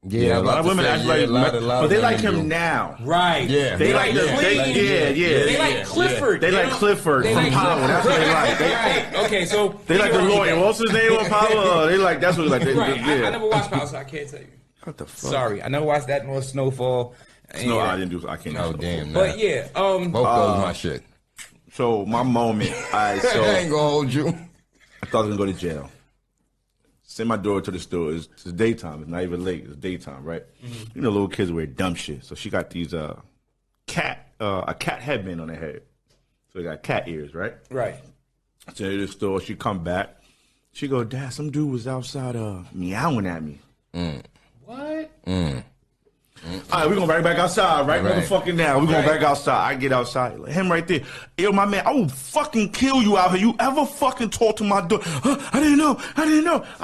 Yeah, a lot of women act like, but they like him now. Right. Yeah. They like clean. They like yeah. Clifford. They like Clifford from Power. That's what they like. Right. Okay, so They like the lawyer. What's his name on Power? They like that's what they like. Right. Yeah. I never watched Power, so I can't tell you. What the fuck? Sorry, I never watched that nor Snowfall. No, I didn't do. I can't. Oh do damn. But yeah, Both those my shit. So my moment. I ain't gonna hold you. I thought I was gonna go to jail. Send my daughter to the store. It's daytime. It's not even late. It's daytime, right? You know, little kids wear dumb shit. So she got these cat a cat headband on her head. So they got cat ears, right? Right. So to the store, she come back. She go, Dad, some dude was outside meowing at me. What? All right, we're going right back outside right motherfucking now. We're going back outside. I get outside. Him right there. Yo, my man, I will fucking kill you out here. You ever fucking talk to my daughter? I didn't know. I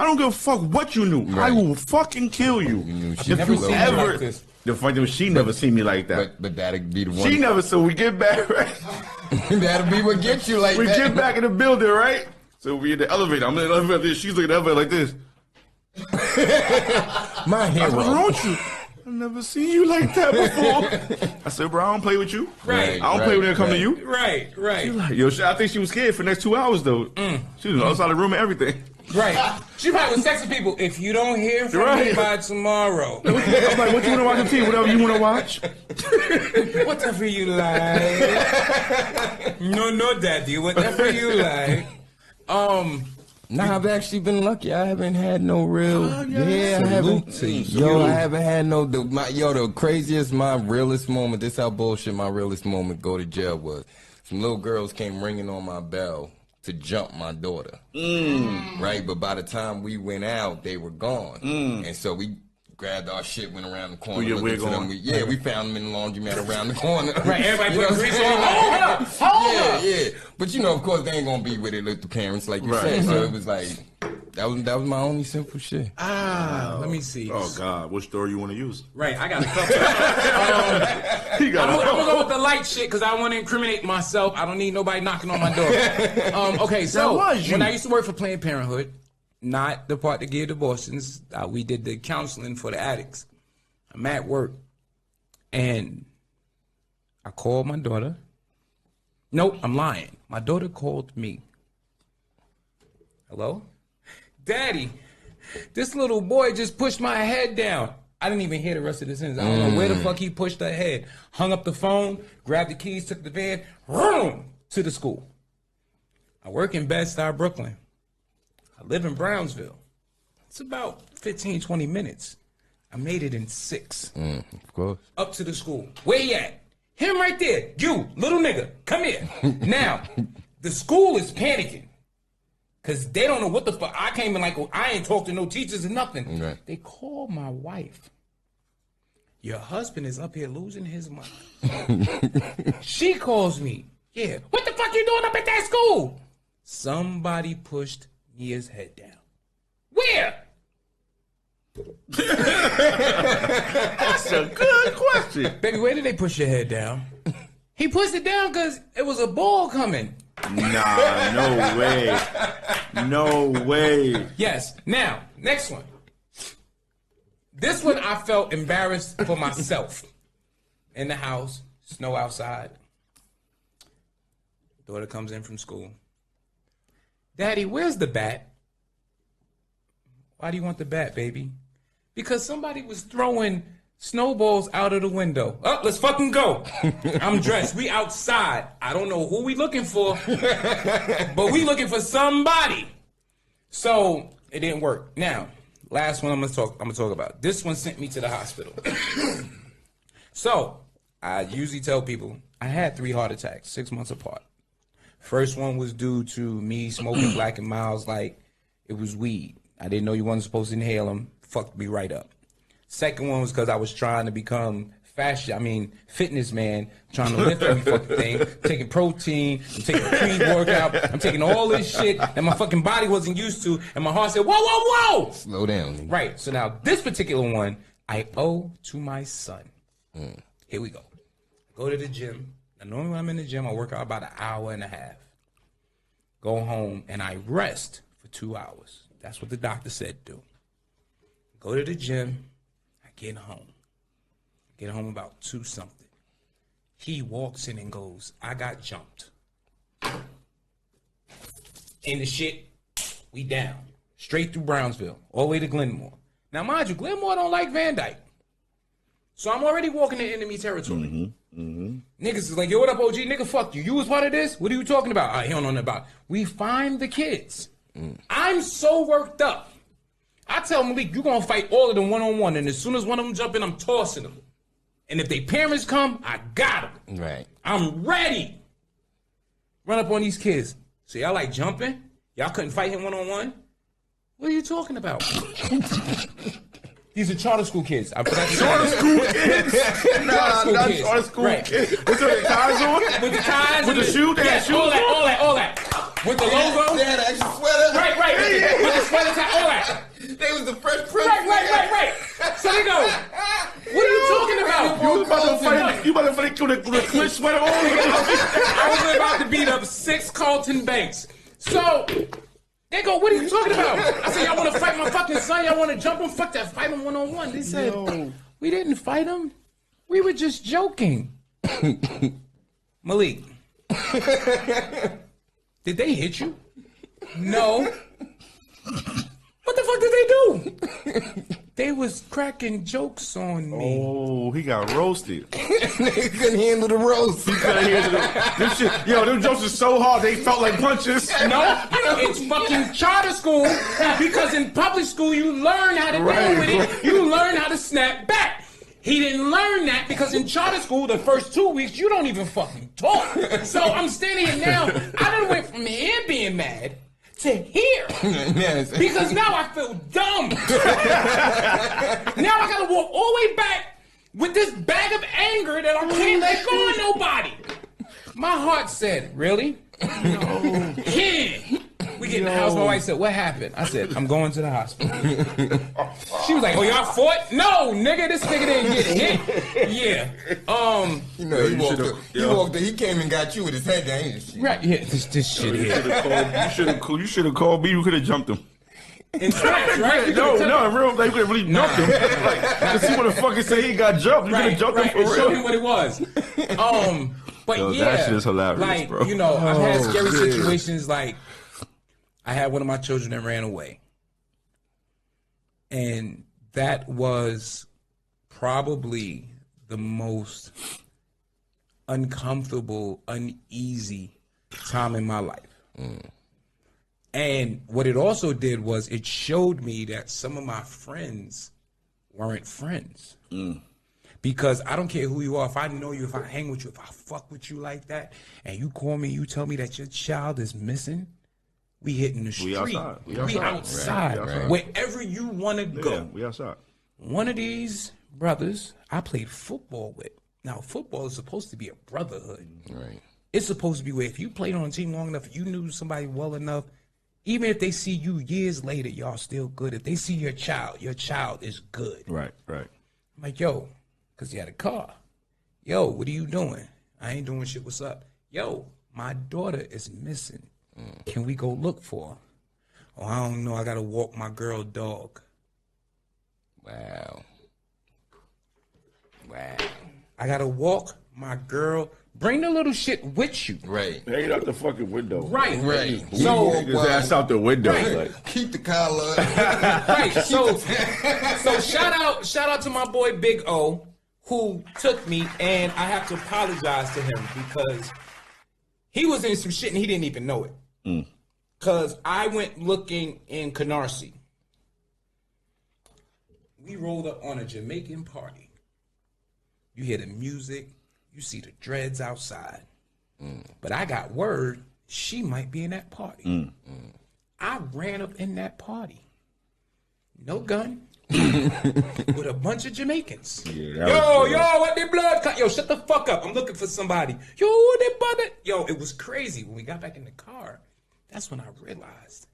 don't give a fuck what you knew. Right. I will fucking kill you. She never seen you like this. The funny thing was she never seen me like that. But that'd be the one. She never, so we get back, right? That'll be what gets you like we that. We get back in the building, right? So we in the elevator. I'm in the elevator. She's looking at the elevator like this. My hero. What's wrong with you? I've never seen you like that before. I said, bro, I don't play with you. Right. I don't play when they come to you. Right. She like, yo, I think she was scared for the next 2 hours, though. She was outside the room and everything. Right. She probably was texting people, if you don't hear from me by tomorrow. I'm like, what you want to watch on TV? Whatever you want to watch. Whatever you like. No, daddy. Whatever you like. Nah, I've actually been lucky. I haven't had no real. I haven't. I haven't had no. The craziest, my realest moment. This how bullshit my realest moment go to jail was. Some little girls came ringing on my bell to jump my daughter. Right, but by the time we went out, they were gone, and so we grabbed our shit, went around the corner. We found them in the laundromat around the corner. Right, everybody put grease on. Hold up. Yeah. But you know, of course, they ain't gonna be with it with the parents, like you said. So it was like that was my only simple shit. Let me see. Oh God, what story you want to use? Right, I got a couple. I'm gonna go with the light shit because I want to incriminate myself. I don't need nobody knocking on my door. Okay, so when I used to work for Planned Parenthood. Not the part that gave abortions. We did the counseling for the addicts. I'm at work, and I called my daughter. Nope, I'm lying. My daughter called me. Hello? Daddy, this little boy just pushed my head down. I didn't even hear the rest of the sentence. I don't know where the fuck he pushed her head. Hung up the phone, grabbed the keys, took the van, to the school. I work in Bed-Stuy, Brooklyn. I live in Brownsville. It's about 15, 20 minutes. I made it in 6. Of course. Up to the school. Where he at? Him right there. You, little nigga. Come here. Now, the school is panicking. Because they don't know what the fuck. I came in like, I ain't talked to no teachers or nothing. Right. They called my wife. Your husband is up here losing his mind. She calls me. Yeah. What the fuck you doing up at that school? Somebody pushed Nia's head down. Where? That's a good question. Baby, where did they push your head down? He pushed it down because it was a ball coming. Nah, no way. No way. Yes. Now, next one. This one I felt embarrassed for myself. In the house, snow outside. Daughter comes in from school. Daddy, where's the bat? Why do you want the bat, baby? Because somebody was throwing snowballs out of the window. Oh, let's fucking go. I'm dressed. We outside. I don't know who we looking for, but we looking for somebody. So it didn't work. Now, last one I'm gonna talk about. This one sent me to the hospital. So I usually tell people I had 3 heart attacks, 6 months apart. First one was due to me smoking Black and Milds like it was weed. I didn't know you wasn't supposed to inhale them. Fucked me right up. Second one was because I was trying to become fitness man, trying to lift every fucking thing, taking protein, I'm taking pre-workout, I'm taking all this shit that my fucking body wasn't used to, and my heart said, whoa, whoa, whoa! Slow down. Right, so now this particular one, I owe to my son. Here we go. Go to the gym. Now, normally when I'm in the gym, I work out about an hour and a half. Go home, and I rest for 2 hours. That's what the doctor said do. Go to the gym. I get home. Get home about 2 something. He walks in and goes, I got jumped. In the shit, we down. Straight through Brownsville, all the way to Glenmore. Now, mind you, Glenmore don't like Van Dyke. So I'm already walking in enemy territory. Niggas is like, yo, what up, OG? Nigga, fuck you. You was part of this? What are you talking about? All right, he don't know nothing about it. We find the kids. I'm so worked up. I tell Malik, you gonna fight all of them one-on-one, and as soon as one of them jump in, I'm tossing them. And if they parents come, I got them. Right. I'm ready. Run up on these kids. So y'all like jumping? Y'all couldn't fight him one-on-one? What are you talking about? These are charter school kids. Charter school kids? Not charter school kids. With the ties on? With the ties. With the shoe? Yes, all that. With the logo. They had an extra sweater. Right. With the sweater tie, all that. They was the Fresh Prince. Right. So they go, what are you talking about? You about to fight with a clinch sweater on? I was about to beat up 6 Carlton Banks. So they go, what are you talking about? I said, y'all want to fight my fucking son? Y'all want to jump him? Fuck that, fight him one-on-one. They said, we didn't fight him. We were just joking. Malik, did they hit you? No. What the fuck did they do? They was cracking jokes on me. Oh, he got roasted. They couldn't handle the roast. He couldn't handle this shit. Yo, them jokes are so hard they felt like punches. No, it's fucking charter school because in public school you learn how to deal with it. You learn how to snap back. He didn't learn that because in charter school the first 2 weeks you don't even fucking talk. So I'm standing here now. I done went from here being mad to here. Yes. Because now I feel dumb. Now I gotta walk all the way back with this bag of anger that I can't let go of nobody. My heart said, really? No. Yeah. We get in the house, my wife said, what happened? I said, I'm going to the hospital. She was like, oh, y'all fought? No, nigga, this nigga didn't get hit. Yeah. You know, he walked up, he came and got you with his head down. Right, yeah, this shit here. You should have called me. You could have jumped him. In snaps, right? No, in real life, you could have really jumped him. To see what the fuck he say he got jumped. You could have jumped him for real. Show him what it was. But yo, yeah. that shit is hilarious, like, bro. You know, I've had scary situations like, I had one of my children that ran away. And that was probably the most uncomfortable, uneasy time in my life. And what it also did was it showed me that some of my friends weren't friends. Because I don't care who you are. If I know you, if I hang with you, if I fuck with you like that, and you call me, you tell me that your child is missing, we hitting the street. We outside. Right. Wherever you want to go. Yeah, we outside. One of these brothers I played football with. Now, football is supposed to be a brotherhood. Right. It's supposed to be where if you played on a team long enough, you knew somebody well enough, even if they see you years later, y'all still good. If they see your child is good. Right. I'm like, yo, because he had a car. Yo, what are you doing? I ain't doing shit. What's up? Yo, my daughter is missing. Can we go look for her? Oh, I don't know. I got to walk my girl dog. Wow. I got to walk my girl. Bring the little shit with you. Right. Hang it out the fucking window. Right. So his ass out the window. Like. Keep the collar. Right. So shout out to my boy Big O, who took me, and I have to apologize to him because he was in some shit and he didn't even know it. Because I went looking in Canarsie. We rolled up on a Jamaican party. You hear the music, you see the dreads outside. But I got word she might be in that party. I ran up in that party. No gun. With a bunch of Jamaicans. Yeah, yo, what they blood cut? Yo, shut the fuck up. I'm looking for somebody. Yo, what they blood? Yo, it was crazy. When we got back in the car, that's when I realized.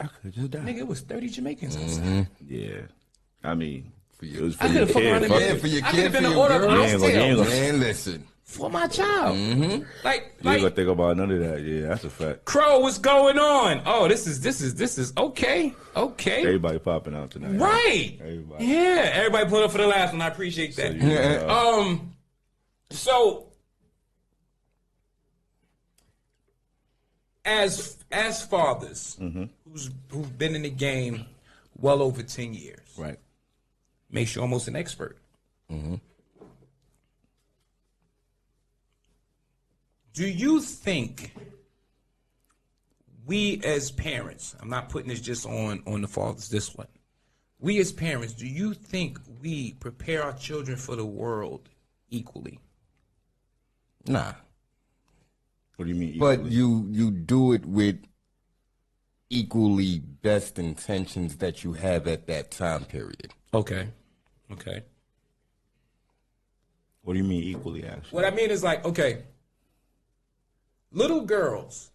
I could have just died. Nigga, it was 30 Jamaicans outside. Yeah. I mean, it was I could have fucked around and been for your I kid, could have been for an your order of girl. oxtail Man, listen. for my child. Like, you ain't gonna think about none of that. Yeah, that's a fact. Crow, what's going on? Oh, this is okay. Everybody popping out tonight. Right. Everybody. Yeah, everybody put up for the last one. I appreciate that. So as fathers who've been in the game well over 10 years, Right. makes you almost an expert. Do you think we as parents, I'm not putting this just on the fathers, this one. We as parents, do you think we prepare our children for the world equally. Nah. What do you mean equally? But you do it with equally best intentions that you have at that time period. Okay. What do you mean equally, actually? What I mean is like, okay, little girls,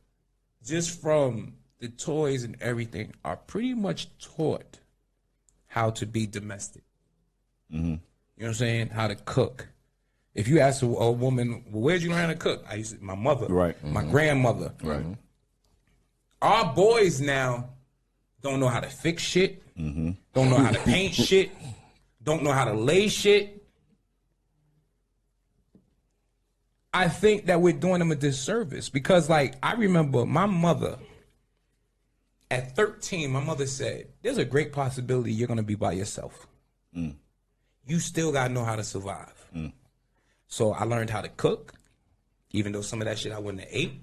just from the toys and everything, are pretty much taught how to be domestic. You know what I'm saying? How to cook. If you ask a woman, well, where'd you learn how to cook? I used to, my mother, Right. my grandmother. Right. Our boys now don't know how to fix shit, don't know how to paint shit, don't know how to lay shit. I think that we're doing them a disservice because, like, I remember my mother, at 13, my mother said, there's a great possibility you're going to be by yourself. You still got to know how to survive. So I learned how to cook, even though some of that shit I wouldn't have ate.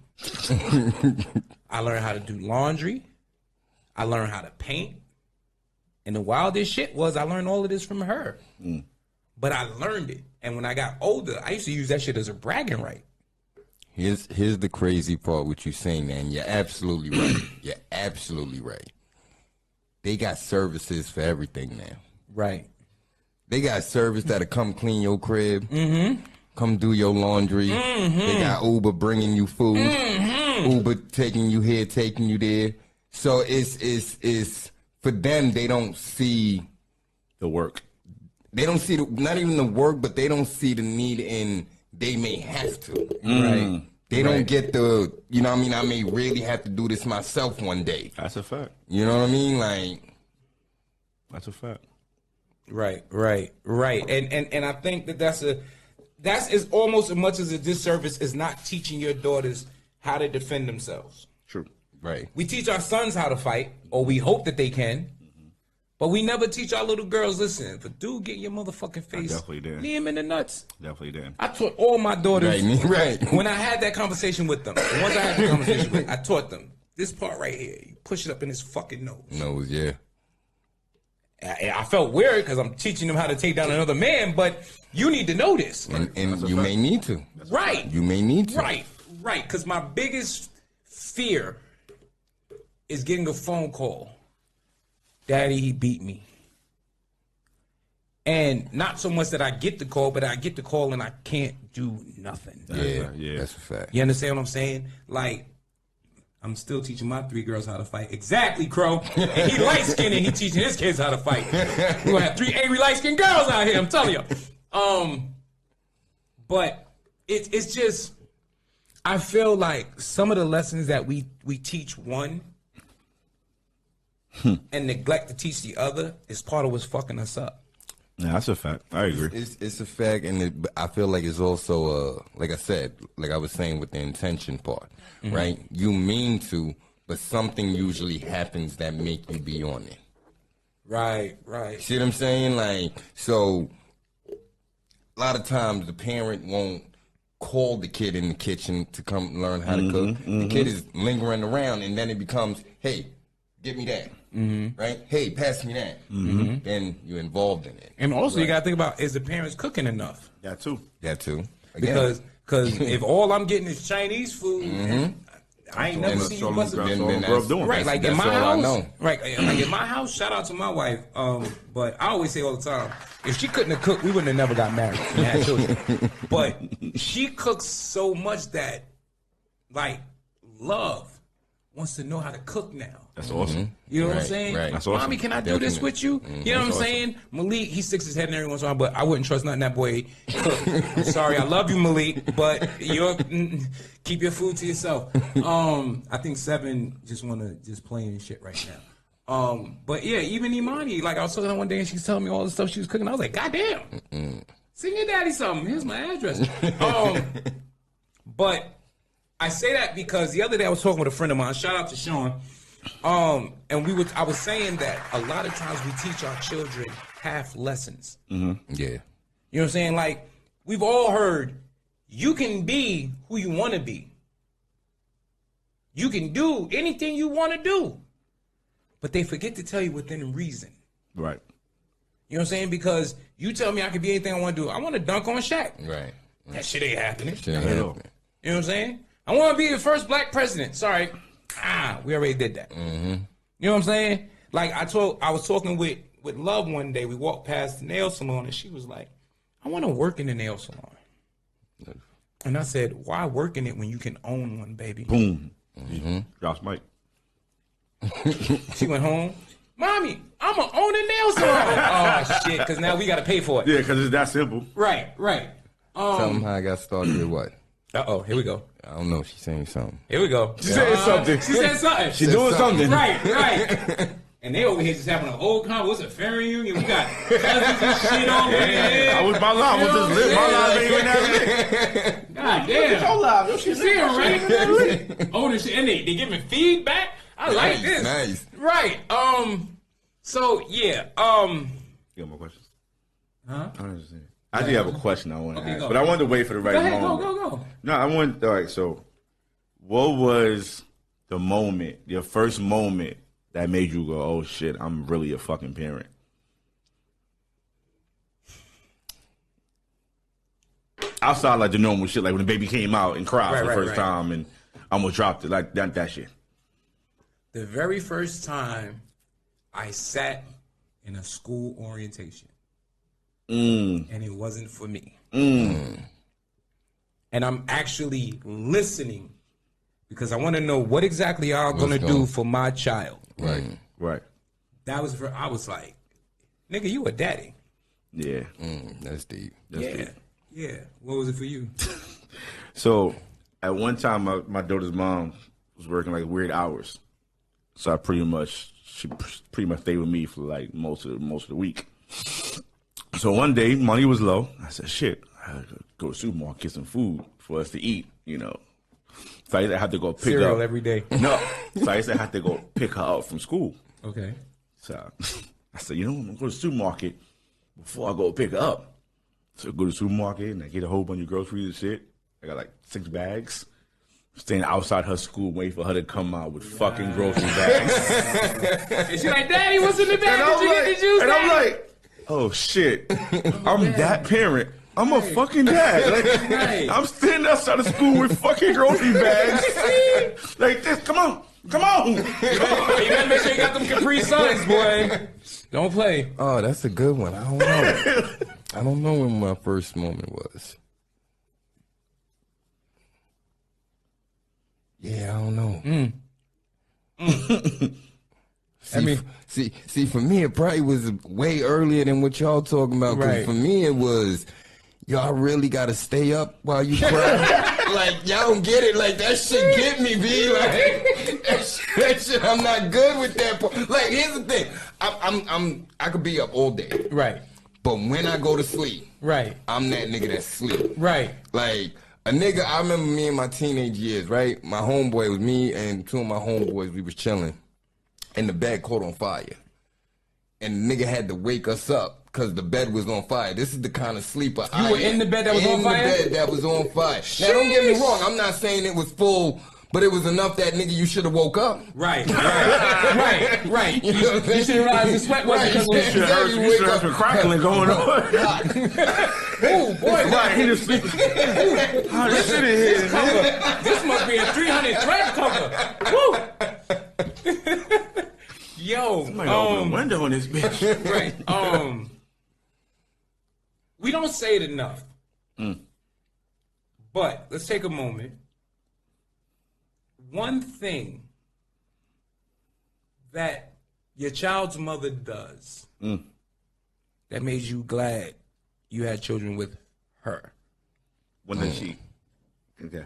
I learned how to do laundry. I learned how to paint. And the wildest shit was I learned all of this from her. But I learned it. And when I got older, I used to use that shit as a bragging right. Here's the crazy part what you're saying, man. You're absolutely right. You're absolutely right. They got services for everything now. Right. They got service that'll come clean your crib, come do your laundry. They got Uber bringing you food, Uber taking you here, taking you there. So it's for them. They don't see The work. They don't see not even the work, but they don't see the need in. They may have to, Right. They don't get the, you know what I mean? I may really have to do this myself one day. That's a fact. You know what I mean? Like, That's a fact. Right. And I think that's is almost as much as a disservice is not teaching your daughters how to defend themselves. True. right. We teach our sons how to fight, or we hope that they can. But we never teach our little girls, listen, if a dude get in your motherfucking face, definitely did. knee him in the nuts. Definitely did. I taught all my daughters, Right. when I had that conversation with them, the ones I had the conversation with, I taught them, this part right here, you push it up in his fucking nose. Nose, yeah. I felt weird because I'm teaching them how to take down another man, but you need to know this. And you may need to. Right. You may need to. Right. Because my biggest fear is getting a phone call. Daddy, he beat me. And not so much that I get the call, but I get the call and I can't do nothing. Yeah. That's a fact. You understand what I'm saying? Like, I'm still teaching my 3 girls how to fight. Exactly, Crow. And he light-skinned and he teaching his kids how to fight. We're going to have 3 angry light-skinned girls out here, I'm telling you. But it's just, I feel like some of the lessons that we teach one and neglect to teach the other is part of what's fucking us up. Yeah, that's a fact. I agree. It's a fact, and I feel like it's also, like I said, like I was saying with the intention part, right? You mean to, but something usually happens that make you be on it. Right. See what I'm saying? Like, so a lot of times the parent won't call the kid in the kitchen to come learn how to cook. The kid is lingering around, and then it becomes, hey, get me that. Right? Hey, pass me that. Then you're involved in it. And also you got to think about, is the parents cooking enough? That too. That too. Again. Because if all I'm getting is Chinese food, I ain't never seen you bust a right, like in my house, right? Like in my house. Shout out to my wife. But I always say all the time, if she couldn't have cooked, we wouldn't have never got married and had children. But she cooks so much that, like, love wants to know how to cook now. That's awesome. You know what I'm saying? Right. That's awesome. Mommy, can I do this with you? You know what I'm saying? Malik, he sticks his head in every once in a while, but I wouldn't trust nothing that boy cook. Sorry, I love you, Malik, but keep your food to yourself. I think 7 just want to just play and shit right now. But yeah, even Imani, like I was talking to her one day and she was telling me all the stuff she was cooking. I was like, God damn. Send your daddy something. Here's my address. But I say that because the other day I was talking with a friend of mine. Shout out to Sean. And I was saying that a lot of times we teach our children half lessons. Yeah. You know what I'm saying? Like, we've all heard, you can be who you want to be. You can do anything you want to do. But they forget to tell you within reason. Right. You know what I'm saying? Because you tell me I can be anything I want to do. I want to dunk on Shaq. Right. That shit ain't happening. Shit ain't happening. You know what I'm saying? I want to be the first black president. Sorry. We already did that. Mm-hmm. You know what I'm saying? Like I was talking with Love one day. We walked past the nail salon and she was like, I want to work in the nail salon. And I said, why work in it when you can own one, baby? Boom. Mm-hmm. Josh Mike. She went home. Mommy, I'm going to own a nail salon. Oh, shit, because now we got to pay for it. Yeah, because it's that simple. Right. Tell them how I got started with what? Uh-oh, here we go. I don't know. She's saying something. Here we go. She said something. She said something. She's doing something. Right. And they over here just having an old convo. What's a family reunion? We got cousins and shit over here. I was my line was just lit. My line ain't even that lit. God damn. So loud. You see it, right? Oh, this shit. And they giving feedback. I like this. Nice. Right. So yeah. You got more questions? Huh? I understand. I do have a question I want to ask, go. but I wanted to wait for the right Go ahead, moment. go. No, I want. All right. So, what was the moment, your first moment that made you go, "Oh shit, I'm really a fucking parent"? Outside like the normal shit, like when the baby came out and cried for the first time and almost dropped it, like that shit. The very first time I sat in a school orientation, and it wasn't for me. And I'm actually listening because I want to know what exactly y'all gonna do for my child. Right. That was I was like, nigga, you a daddy. Yeah. That's deep. Yeah. What was it for you? So at one time, my daughter's mom was working like weird hours, so she pretty much stayed with me for like most of the week. So one day, money was low. I said, "Shit, I gotta go to the supermarket get some food for us to eat." You know, so I had to go pick Cereal up every day. No, so I used to have to go pick her up from school. Okay. So I said, I'm gonna go to the supermarket before I go pick her up. So I go to the supermarket and I get a whole bunch of groceries and shit. I got like 6 bags. Staying outside her school, waiting for her to come out with fucking grocery bags. And she's like, "Daddy, what's in the bag? Did you get the juice?" And I'm like, oh shit, I'm that parent. I'm a fucking dad. Like, I'm standing outside of school with fucking grocery bags. Like this, come on. You gotta make sure you got them Capri Suns, boy. Don't play. Oh, that's a good one. I don't know. I don't know when my first moment was. Yeah, I don't know. See, for me, it probably was way earlier than what y'all talking about. Because for me, it was, y'all really got to stay up while you cry. Like, y'all don't get it. Like, that shit get me, B. Like, that shit, I'm not good with that part. Like, here's the thing. I could be up all day. Right. But when I go to sleep, I'm that nigga that sleep. Right. Like, a nigga, I remember me in my teenage years, right? My homeboy was me and 2 of my homeboys, we was chilling. And the bed caught on fire. And the nigga had to wake us up because the bed was on fire. This is the kind of sleeper You were in the bed that was on fire? In the bed that was on fire. Now, don't get me wrong. I'm not saying it was full, but it was enough that nigga you should have woke up. Right. You should have realized the sweat wasn't because You should have heard some crackling going on. Oh, boy. Right, he just sleeping. Oh, this shit in here, man. This must be a 300 thread cover. Woo! Yo, Somebody open a window in this bitch. Right. We don't say it enough. But let's take a moment. One thing that your child's mother does that made you glad you had children with her. When did she? Okay.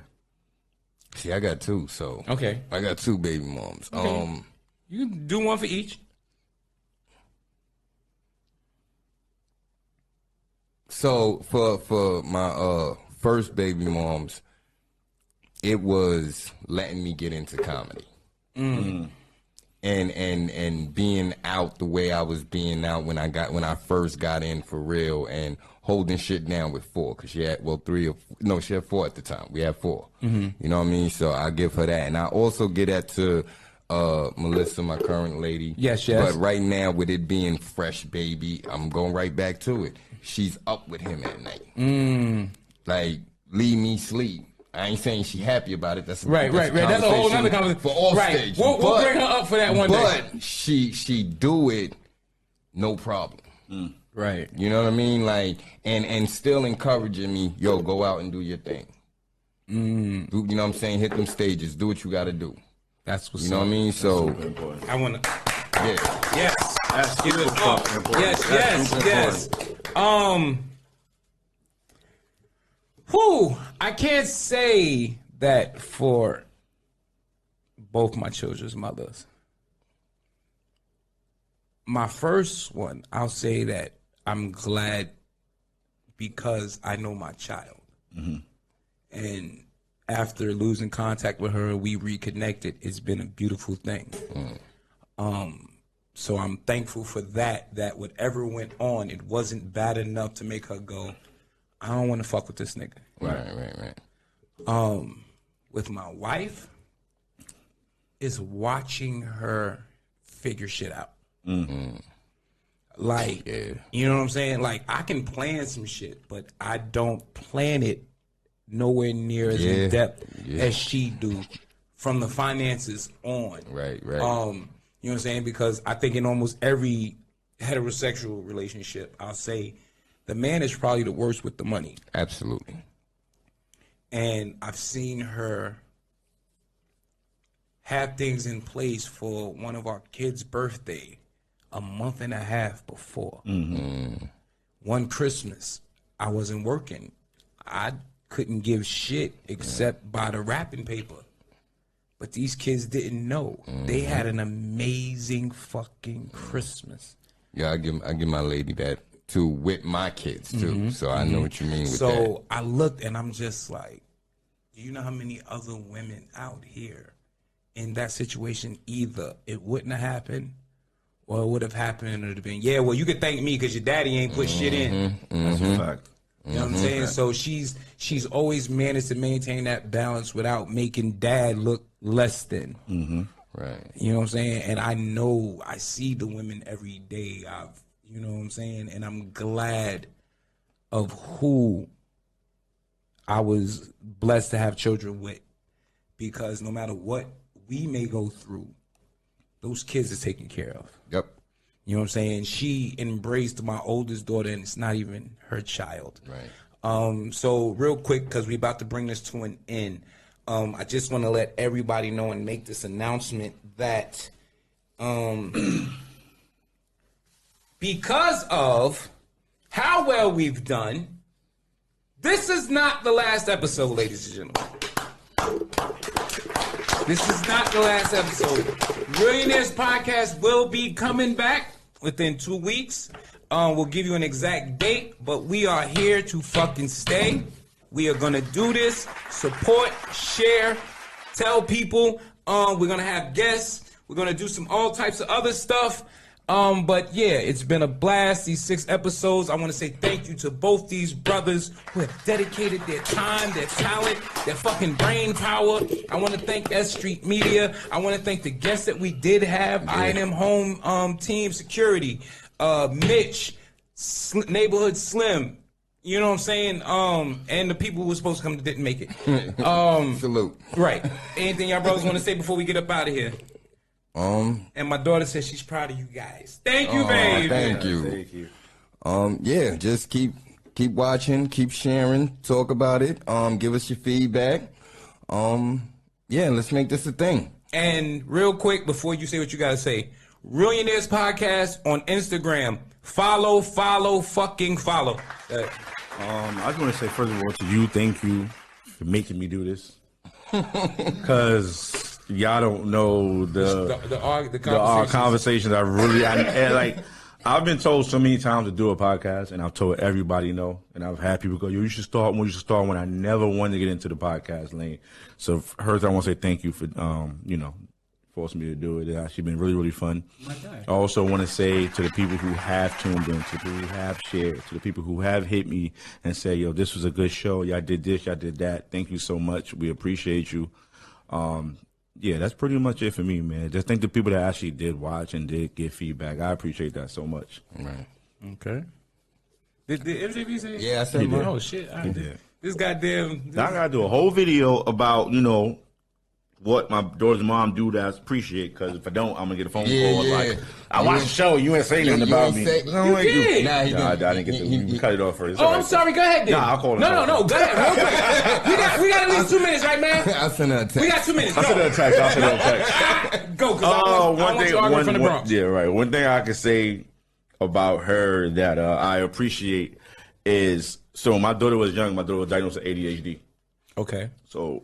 See, I got 2, so. Okay. I got 2 baby moms. Okay. You can do one for each. So for my first baby moms, it was letting me get into comedy. And being out the way I was being out when I first got in for real and holding shit down with 4 because she had she had 4 at the time. We had 4. You know what I mean? So I give her that, and I also give that to Melissa, my current lady. Yes. But right now, with it being fresh, baby, I'm going right back to it. She's up with him at night. Like, leave me sleep. I ain't saying she happy about it. That's right. That's a whole other conversation for all stages. We'll bring her up for that one day. But she do it, no problem. Right. You know what I mean? Like, and still encouraging me, yo, go out and do your thing. Do, you know what I'm saying? Hit them stages. Do what you got to do. That's what's you know what I mean? So I want to. Yeah. Yes. That's super fucking important. Yes. I can't say that for both my children's mothers. My first one, I'll say that I'm glad because I know my child. And after losing contact with her, we reconnected. It's been a beautiful thing. So I'm thankful for that whatever went on, it wasn't bad enough to make her go, I don't want to fuck with this nigga. Right. With my wife, is watching her figure shit out. Like, you know what I'm saying? Like, I can plan some shit, but I don't plan it nowhere near as in depth as she do from the finances on. Right. You know what I'm saying? Because I think in almost every heterosexual relationship, I'll say the man is probably the worst with the money. Absolutely. And I've seen her have things in place for one of our kids' birthday a month and a half before. One Christmas, I wasn't working. I couldn't give shit except buy the wrapping paper. But these kids didn't know. They had an amazing fucking Christmas. Yeah, I give my lady that too with my kids too. So I know what you mean with that. So I looked and I'm just like, do you know how many other women out here in that situation, either it wouldn't have happened or it would have happened and it would have been, well, you could thank me because your daddy ain't put shit in. That's a fact. You know what I'm saying? So she's always managed to maintain that balance without making dad look less than. Right. You know what I'm saying? And I know I see the women every day. You know what I'm saying? And I'm glad of who I was blessed to have children with, because no matter what we may go through, those kids are taken care of. Yep. You know what I'm saying? She embraced my oldest daughter, and it's not even her child. Right. So real quick, because we're about to bring this to an end, I just want to let everybody know and make this announcement that because of how well we've done, this is not the last episode, ladies and gentlemen. This is not the last episode. Reallionaires podcast will be coming back within 2 weeks. We'll give you an exact date, but we are here to fucking stay. We are going to do this. Support, share, tell people. We're going to have guests. We're going to do all types of other stuff. But yeah, it's been a blast, these 6 episodes. I want to say thank you to both these brothers who have dedicated their time, their talent, their fucking brain power. I want to thank S.STREET Media. I want to thank the guests that we did have, I&M Home Team Security, Mitch, Neighborhood Slim, you know what I'm saying? And the people who were supposed to come that didn't make it. Salute. Right. Anything y'all brothers want to say before we get up out of here? And my daughter says she's proud of you guys. Thank you, baby. Thank you. Yeah, just keep watching, keep sharing, talk about it. Give us your feedback. Yeah, let's make this a thing. And real quick, before you say what you gotta say, Reallionaires podcast on Instagram. Follow. I just want to say, first of all, to you, thank you for making me do this. Because y'all don't know the conversations I've been told so many times to do a podcast, and I've told everybody no, and I've had people go, you should start when I never wanted to get into the podcast lane. So first I want to say thank you for forcing me to do it. It's actually been really, really fun. I also want to say to the people who have tuned in, to the people who have shared, to the people who have hit me and say, yo, this was a good show. Y'all did this, y'all did that. Thank you so much. We appreciate you. Yeah, that's pretty much it for me, man. Just thank the people that actually did watch and did give feedback. I appreciate that so much. Right. Okay. Did MJB say? Yeah, I said mine. Oh shit! He did. This goddamn. Now I gotta do a whole video about what my daughter's mom do that I appreciate. Because if I don't, I'm gonna get a phone call like, I watched the show. You ain't say nothing about me. You did. Nah, I didn't get to. We cut it off first. Oh, I'm sorry. Go ahead, then. Nah, I'll call him. No. Go ahead. Real quick. We got at least 2 minutes, right, man? I sent her a text. We got 2 minutes. I'll send her a text. Go. Cause I want you arguing from the Bronx. Yeah, right. One thing I can say about her that I appreciate is, so my daughter was young. My daughter was diagnosed with ADHD. Okay. So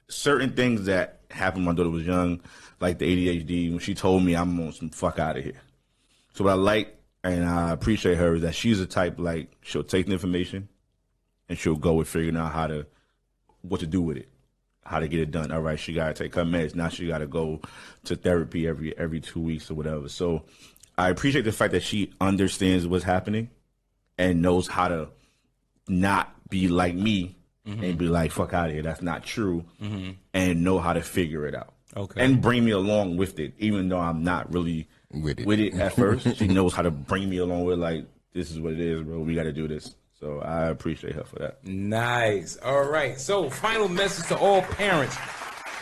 certain things that happened when my daughter was young, like the ADHD, when she told me I'm on some fuck out of here. So what I like and I appreciate her is that she's the type, like, she'll take the information and she'll go with figuring out what to do with it, how to get it done. All right, she got to take her meds. Now she got to go to therapy every 2 weeks or whatever. So I appreciate the fact that she understands what's happening and knows how to not be like me and be like, fuck out of here, that's not true, and know how to figure it out. Okay. And bring me along with it, even though I'm not really with it at first. She knows how to bring me along with, like, this is what it is, bro. We got to do this. So I appreciate her for that. Nice. All right. So final message to all parents.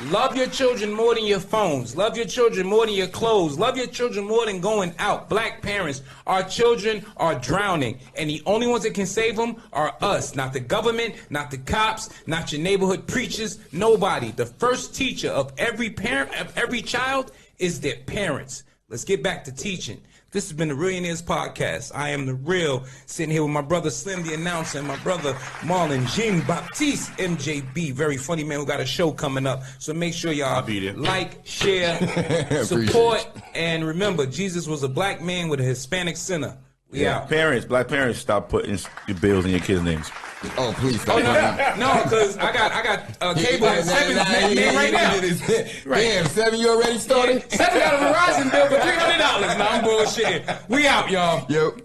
Love your children more than your phones. Love your children more than your clothes. Love your children more than going out. Black parents, our children are drowning, and the only ones that can save them are us. Not the government, not the cops, not your neighborhood preachers, nobody. The first teacher of every parent, of every child, is their parents. Let's get back to teaching. This has been the Reallionaires podcast. I am the Real, sitting here with my brother Slim, the announcer, and my brother Marlon Jean-Baptiste, MJB. Very funny man who got a show coming up. So make sure y'all like, share, support, and remember, Jesus was a black man with a Hispanic sinner. We out. Parents, black parents, stop putting your bills in your kids' names. Oh, please stop. No, because I got cable and Seven name right now. Damn, Seven, you already started? Seven got a Verizon bill for $300. Nah, I'm bullshitting. We out, y'all. Yep.